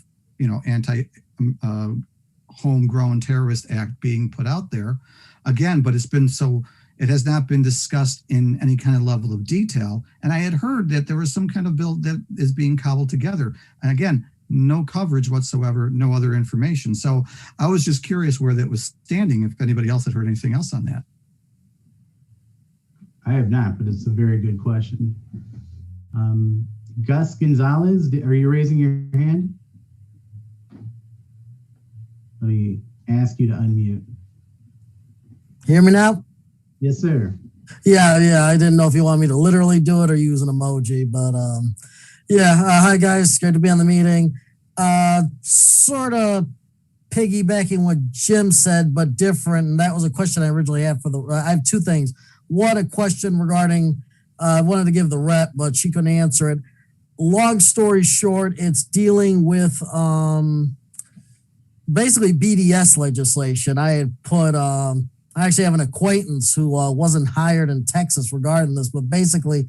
homegrown terrorist act being put out there again, but it has not been discussed in any kind of level of detail. And I had heard that there was some kind of bill that is being cobbled together. And again, no coverage whatsoever, no other information. So I was just curious where that was standing, if anybody else had heard anything else on that. I have not, but it's a very good question. Gus Gonzalez, are you raising your hand? Let me ask you to unmute. Hear me now? Yes, sir. Yeah. I didn't know if you want me to literally do it or use an emoji, but hi guys, great to be on the meeting. Sort of piggybacking what Jim said, but different. And that was a question I originally had I have two things. One, a question regarding, I wanted to give the rep, but she couldn't answer it. Long story short, it's dealing with basically BDS legislation. I had put, I actually have an acquaintance who wasn't hired in Texas regarding this, but basically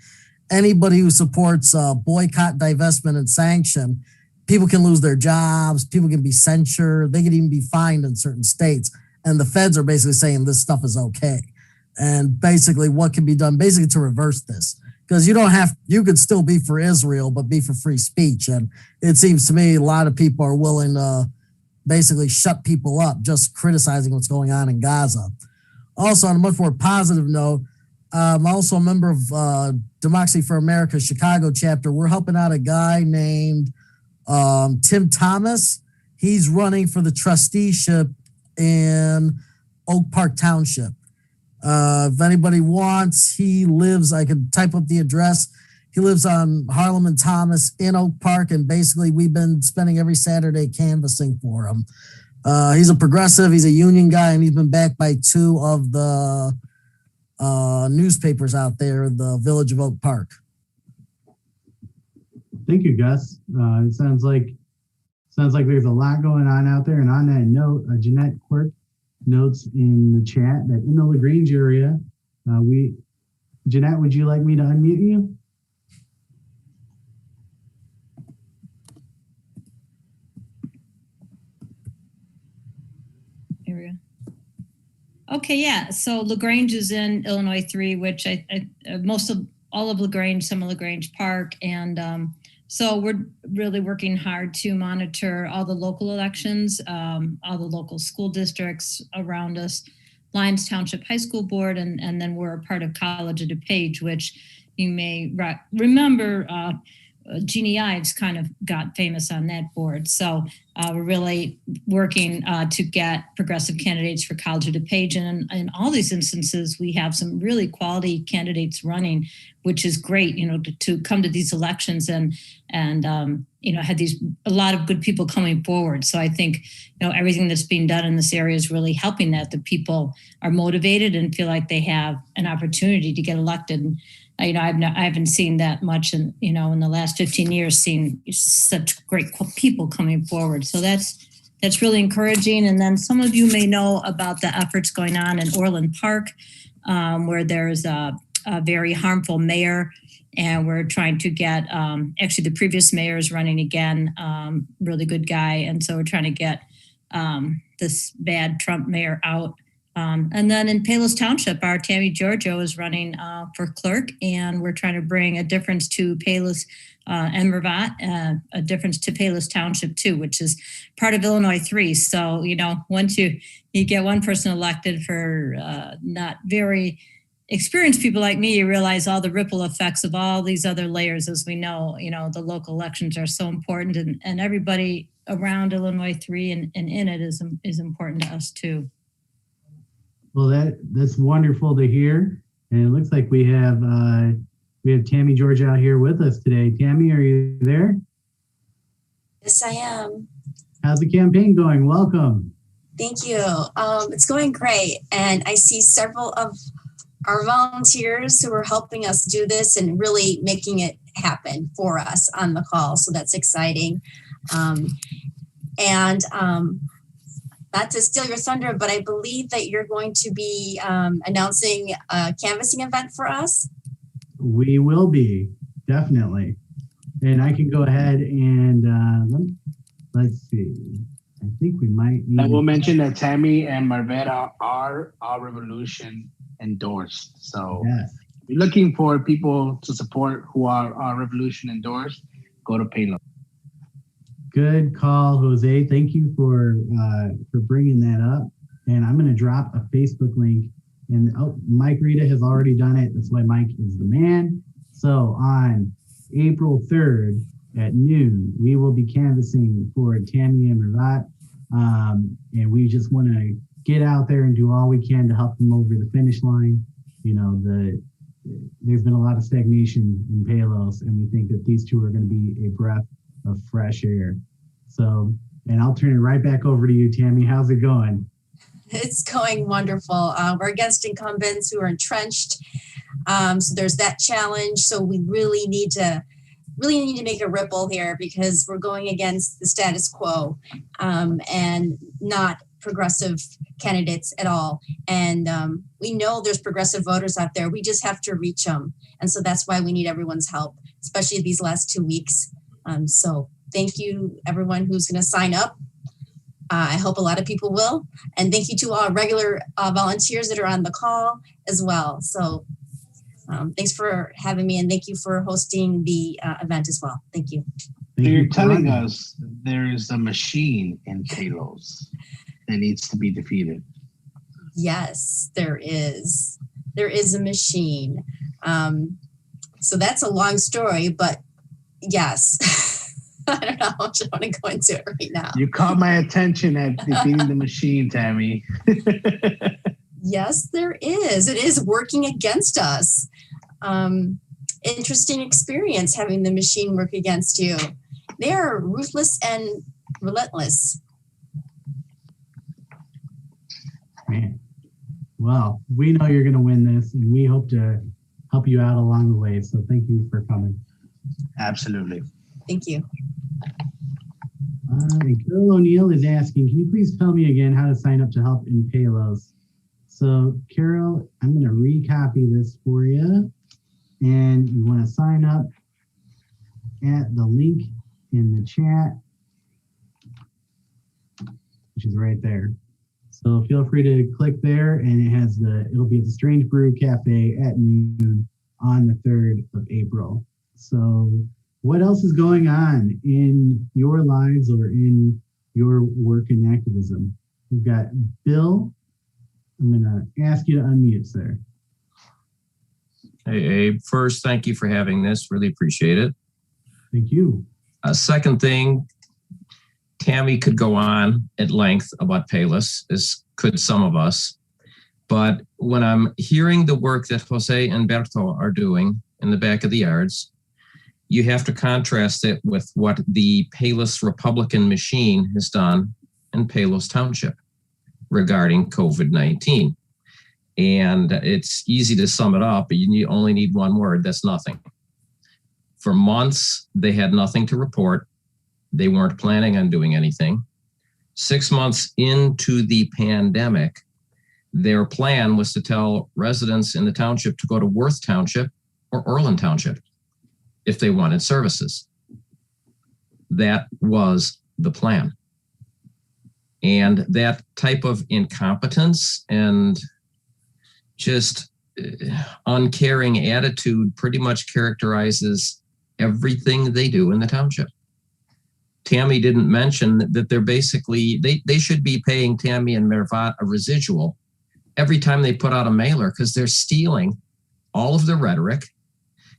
anybody who supports boycott, divestment, and sanction, people can lose their jobs, people can be censured, they could even be fined in certain states. And the feds are basically saying this stuff is okay. And basically what can be done basically to reverse this. Because you could still be for Israel, but be for free speech. And it seems to me a lot of people are willing to basically shut people up just criticizing what's going on in Gaza. Also, on a much more positive note, I'm also a member of Democracy for America Chicago chapter. We're helping out a guy named Tim Thomas. He's running for the trusteeship in Oak Park Township. If anybody wants, he lives, I could type up the address. He lives on Harlem and Thomas in Oak Park, and basically we've been spending every Saturday canvassing for him. He's a progressive, he's a union guy, and he's been backed by two of the newspapers out there in the village of Oak Park. Thank you, Gus. It sounds like there's a lot going on out there. And on that note, Jeanette Quirk notes in the chat that in the LaGrange area, Jeanette, would you like me to unmute you? Here we go. Okay, yeah. So LaGrange is in Illinois 3, which all of LaGrange, some of LaGrange Park, and so we're really working hard to monitor all the local elections, all the local school districts around us, Lyons Township High School Board, and then we're a part of College of DuPage, which you may remember Jeannie Ives kind of got famous on that board. So we're really working to get progressive candidates for College of DuPage. And in all these instances, we have some really quality candidates running, which is great, to come to these elections and had a lot of good people coming forward. So I think, everything that's being done in this area is really helping that the people are motivated and feel like they have an opportunity to get elected. And, I haven't seen that much in the last 15 years, seen such great people coming forward. So that's really encouraging. And then some of you may know about the efforts going on in Orland Park, where there's a very harmful mayor, and we're trying to get, actually the previous mayor is running again, really good guy. And so we're trying to get this bad Trump mayor out. And then in Palos Township, our Tammy Giorgio is running for clerk, and we're trying to bring a difference to Palos and Mervat, a difference to Palos Township too, which is part of Illinois 3. So, once you get one person elected for not very experienced people like me, you realize all the ripple effects of all these other layers. As we know, the local elections are so important, and everybody around Illinois 3 and in it is important to us too. Well, that's wonderful to hear. And it looks like we have Tammy George out here with us today. Tammy, are you there? Yes, I am. How's the campaign going? Welcome. Thank you. It's going great. And I see several of our volunteers who are helping us do this and really making it happen for us on the call. So that's exciting. And not to steal your thunder, but I believe that you're going to be announcing a canvassing event for us. We will be, definitely. And I can go ahead and let's see. I think we might. I will mention that Tammy and Marvetta are Our Revolution endorsed. So Yes. if you're looking for people to support who are Our Revolution endorsed, go to Payload. Good call, Jose. Thank you for bringing that up. And I'm going to drop a Facebook link. And Mike Rita has already done it. That's why Mike is the man. So on April 3rd at noon, we will be canvassing for Tammy and Ravat. And we just want to get out there and do all we can to help them over the finish line. You know, there's been a lot of stagnation in Palos, and we think that these two are going to be a breath of fresh air. So, and I'll turn it right back over to you, Tammy. How's it going? It's going wonderful. We're against incumbents who are entrenched. So there's that challenge. So we really need to make a ripple here because we're going against the status quo and not progressive candidates at all. And we know there's progressive voters out there. We just have to reach them. And so that's why we need everyone's help, especially these last 2 weeks. So thank you, everyone who's going to sign up. I hope a lot of people will. And thank you to all regular volunteers that are on the call as well. So thanks for having me, and thank you for hosting the event as well. Thank you. So you're telling us there's a machine in Palos that needs to be defeated. Yes, there is. There is a machine. So that's a long story, but yes. I don't know how much I want to go into it right now. You caught my attention at defeating the machine, Tammy. Yes, there is. It is working against us. Interesting experience having the machine work against you. They are ruthless and relentless. Man. Well, we know you're going to win this, and we hope to help you out along the way. So thank you for coming. Absolutely. Thank you. And Carol O'Neill is asking, can you please tell me again how to sign up to help in Palos? So Carol, I'm going to recopy this for you. And you want to sign up at the link in the chat, which is right there. So feel free to click there, and it'll be at the Strange Brew Cafe at noon on the 3rd of April. So what else is going on in your lives or in your work and activism? We've got Bill. I'm going to ask you to unmute, sir. Hey, Abe. First, thank you for having this. Really appreciate it. Thank you. Second thing, Tammy could go on at length about Palos, as could some of us. But when I'm hearing the work that Jose and Berto are doing in the back of the yards, you have to contrast it with what the Palos Republican machine has done in Palos Township regarding COVID-19. And it's easy to sum it up, but you only need one word. That's nothing. For months, they had nothing to report. They weren't planning on doing anything. 6 months into the pandemic, their plan was to tell residents in the township to go to Worth Township or Orland Township if they wanted services. That was the plan. And that type of incompetence and just uncaring attitude pretty much characterizes everything they do in the township. Tammy didn't mention that they're basically, they should be paying Tammy and Mervat a residual every time they put out a mailer, because they're stealing all of the rhetoric.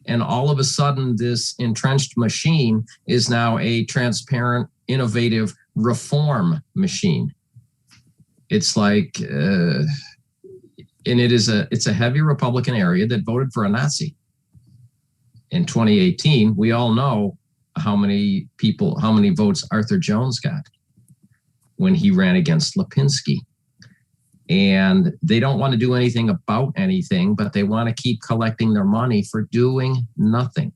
And all of a sudden, this entrenched machine is now a transparent, innovative reform machine. It's like, and it's a heavy Republican area that voted for a Nazi. In 2018, we all know how many votes Arthur Jones got. when he ran against Lipinski. And they don't want to do anything about anything, but they want to keep collecting their money for doing nothing.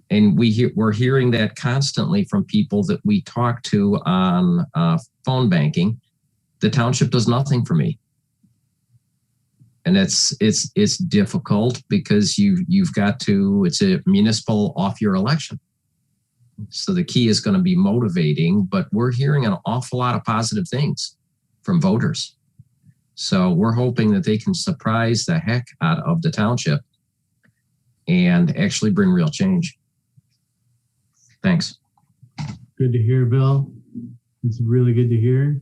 And we're hearing that constantly from people that we talk to on phone banking. The township does nothing for me. And it's difficult because you've got to, it's a municipal off your election. So the key is going to be motivating, but we're hearing an awful lot of positive things from voters. So we're hoping that they can surprise the heck out of the township and actually bring real change. Thanks. Good to hear, Bill. It's really good to hear.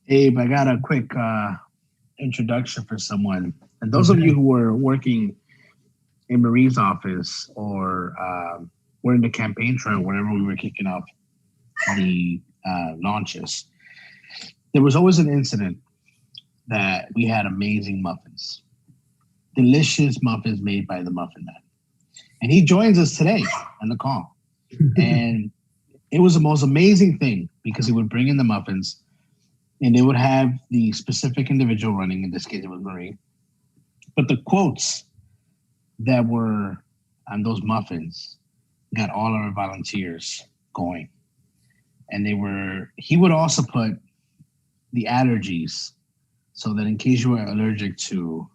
Abe, I got a quick introduction for someone. And those of you who were working in Marie's office or were in the campaign trail whenever we were kicking off the launches, there was always an incident that we had amazing muffins. Delicious muffins made by the Muffin Man. And he joins us today on the call. And it was the most amazing thing because he would bring in the muffins and they would have the specific individual running. In this case, it was Marie. But the quotes that were on those muffins got all our volunteers going. And he would also put the allergies so that in case you were allergic to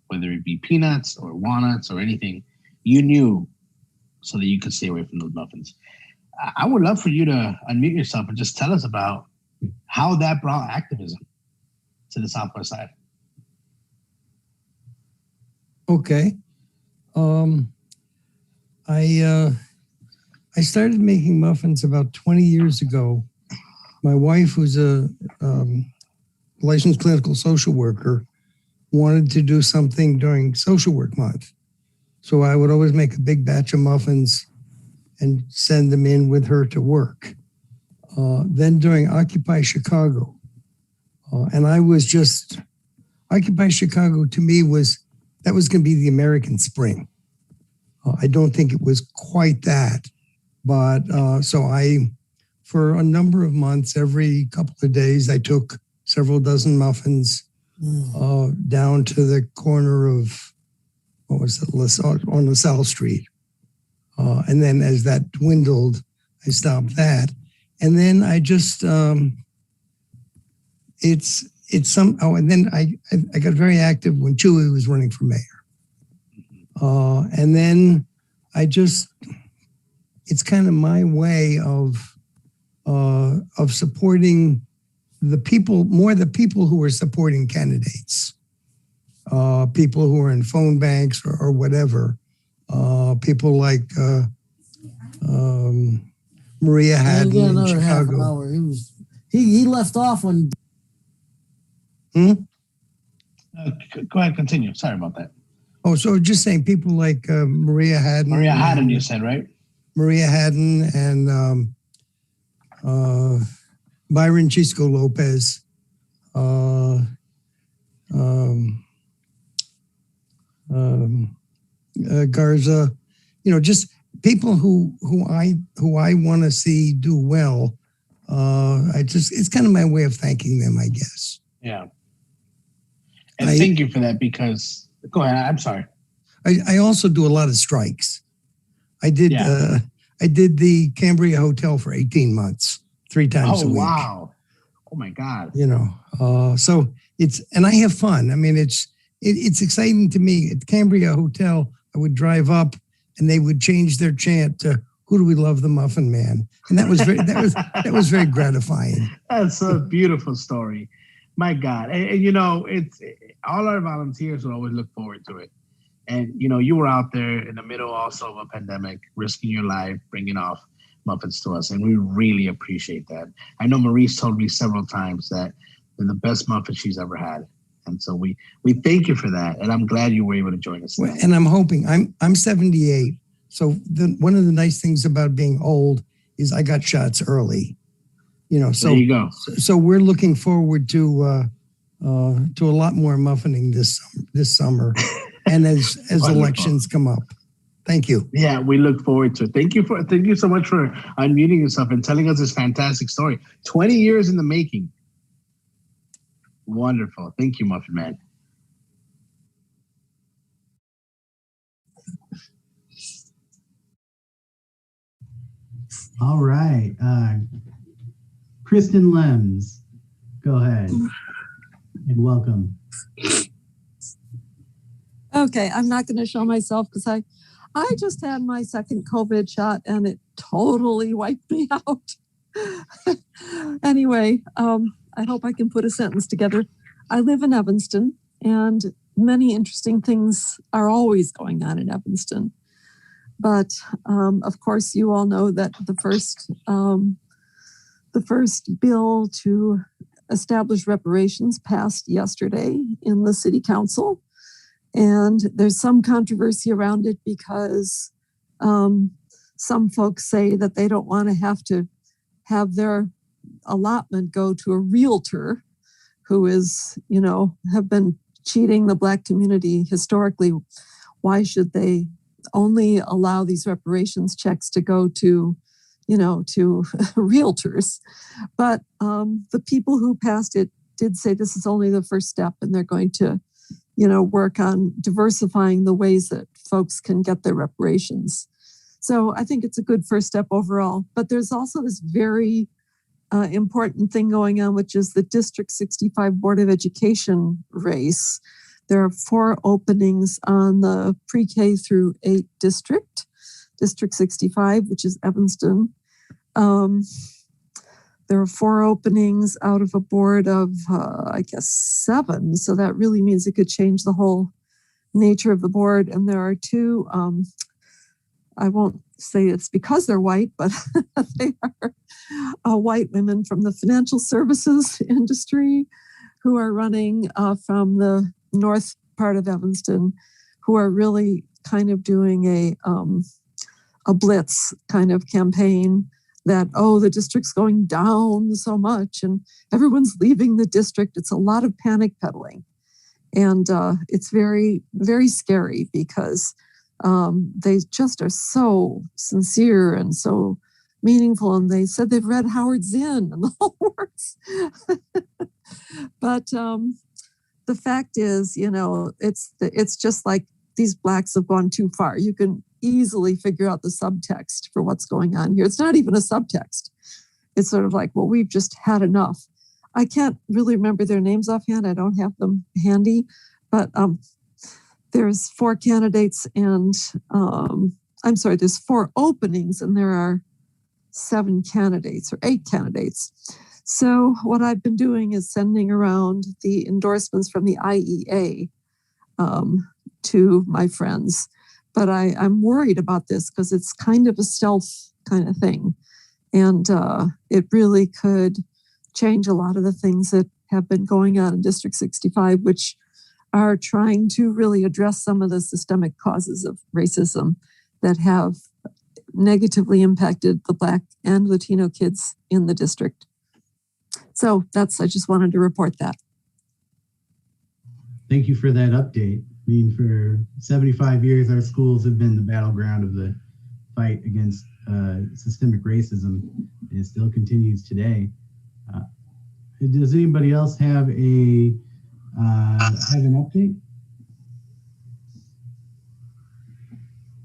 whether it be peanuts or walnuts or anything, you knew so that you could stay away from those muffins. I would love for you to unmute yourself and just tell us about how that brought activism to the Southwest side. Okay. I started making muffins about 20 years ago. My wife, who's a licensed clinical social worker, wanted to do something during Social Work Month. So I would always make a big batch of muffins and send them in with her to work. Then during Occupy Chicago, and I was just, Occupy Chicago to me that was going to be the American Spring. I don't think it was quite that, but so for a number of months, every couple of days, I took several dozen muffins down to the corner of, what was it, on LaSalle Street. And then as that dwindled, I stopped that. And then I just, and then I got very active when Chewy was running for mayor. And then it's kind of my way of supporting the people who are supporting candidates, people who are in phone banks or whatever, people like Maria Haddon in Chicago. Half an hour. He left off when. Go ahead, continue. Sorry about that. Oh, so just saying people like Maria Haddon. Maria Haddon, you said, right? Maria Haddon and Byron Chisco Lopez, Garza, just people who I want to see do well. It's kind of my way of thanking them, I guess. Yeah. And thank you for that because, go ahead, I'm sorry. I also do a lot of strikes. I did the Cambria Hotel for 18 months, 3 times a week. Oh, wow. Oh my God. So and I have fun. I mean, it's exciting to me. At Cambria Hotel, I would drive up and they would change their chant to "Who do we love, the Muffin Man?" And that was very gratifying. That's a beautiful story. My God. And it's all our volunteers will always look forward to it. And, you were out there in the middle also of a pandemic, risking your life, bringing off muffins to us. And we really appreciate that. I know Marie's told me several times that they're the best muffins she's ever had. And so we thank you for that. And I'm glad you were able to join us. Well, and I'm hoping, I'm 78. So one of the nice things about being old is I got shots early. So there you go. So we're looking forward to a lot more muffining this summer, and as elections come up. Thank you. Yeah, we look forward to it. Thank you so much for unmuting yourself and telling us this fantastic story. 20 years in the making. Wonderful. Thank you, Muffin Man. All right. Kristen Lems, go ahead and welcome. Okay, I'm not going to show myself because I just had my second COVID shot and it totally wiped me out. Anyway, I hope I can put a sentence together. I live in Evanston, and many interesting things are always going on in Evanston. But of course, you all know that the first bill to establish reparations passed yesterday in the city council. And there's some controversy around it because some folks say that they don't want to have their allotment go to a realtor who is, have been cheating the Black community historically. Why should they only allow these reparations checks to go to, to realtors? But the people who passed it did say this is only the first step, and they're going to, work on diversifying the ways that folks can get their reparations. So I think it's a good first step overall. But there's also this very important thing going on, which is the District 65 Board of Education race. There are 4 openings on the pre-K through 8 district, District 65, which is Evanston. There are 4 openings out of a board of, 7. So that really means it could change the whole nature of the board. And there are 2, I won't say it's because they're white, but they are white women from the financial services industry who are running from the north part of Evanston, who are really kind of doing a blitz kind of campaign that, the district's going down so much and everyone's leaving the district. It's a lot of panic peddling. And it's very, very scary because they just are so sincere and so meaningful. And they said they've read Howard Zinn and the whole works. But the fact is, it's just like these Blacks have gone too far. You can easily figure out the subtext for what's going on here. It's not even a subtext. It's sort of like, well, we've just had enough. I can't really remember their names offhand. I don't have them handy, but there's 4 candidates and there's 4 openings and there are 7 candidates or 8 candidates. So what I've been doing is sending around the endorsements from the IEA to my friends. But I'm worried about this because it's kind of a stealth kind of thing. And it really could change a lot of the things that have been going on in District 65, which are trying to really address some of the systemic causes of racism that have negatively impacted the Black and Latino kids in the district. So I just wanted to report that. Thank you for that update. I mean, for 75 years, our schools have been the battleground of the fight against systemic racism, and it still continues today. Does anybody else have an update?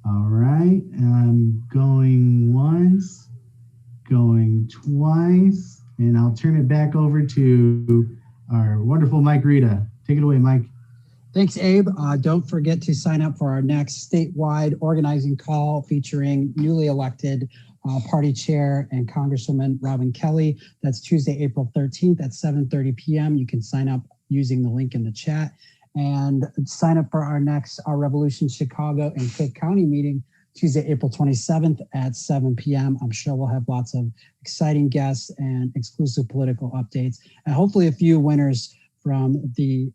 All right, I'm going once, going twice, and I'll turn it back over to our wonderful Mike Rita. Take it away, Mike. Thanks, Abe. Don't forget to sign up for our next statewide organizing call featuring newly elected party chair and Congresswoman Robin Kelly. That's Tuesday, April 13th at 7:30 p.m. You can sign up using the link in the chat and sign up for our next Revolution Chicago and Cook County meeting Tuesday, April 27th at 7 p.m. I'm sure we'll have lots of exciting guests and exclusive political updates and hopefully a few winners from the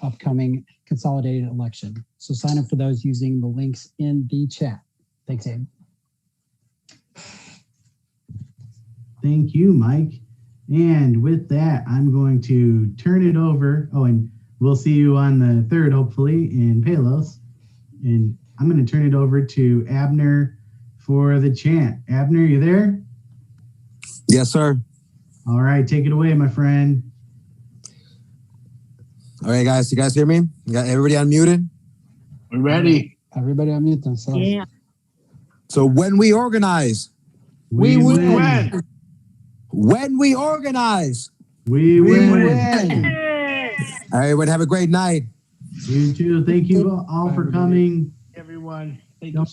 upcoming consolidated election. So sign up for those using the links in the chat. Thanks, Abe. Thank you, Mike. And with that, I'm going to turn it over. Oh, and we'll see you on the 3rd, hopefully, in Palos. And I'm going to turn it over to Abner for the chant. Abner, you there? Yes, sir. All right, take it away, my friend. All right, guys. You guys hear me? You got everybody unmuted? We're ready. Everybody unmute themselves. Yeah. So when we organize, We win. when we organize, We win. all right, everyone have a great night. You too. Thank you all for coming. Everyone, thank you so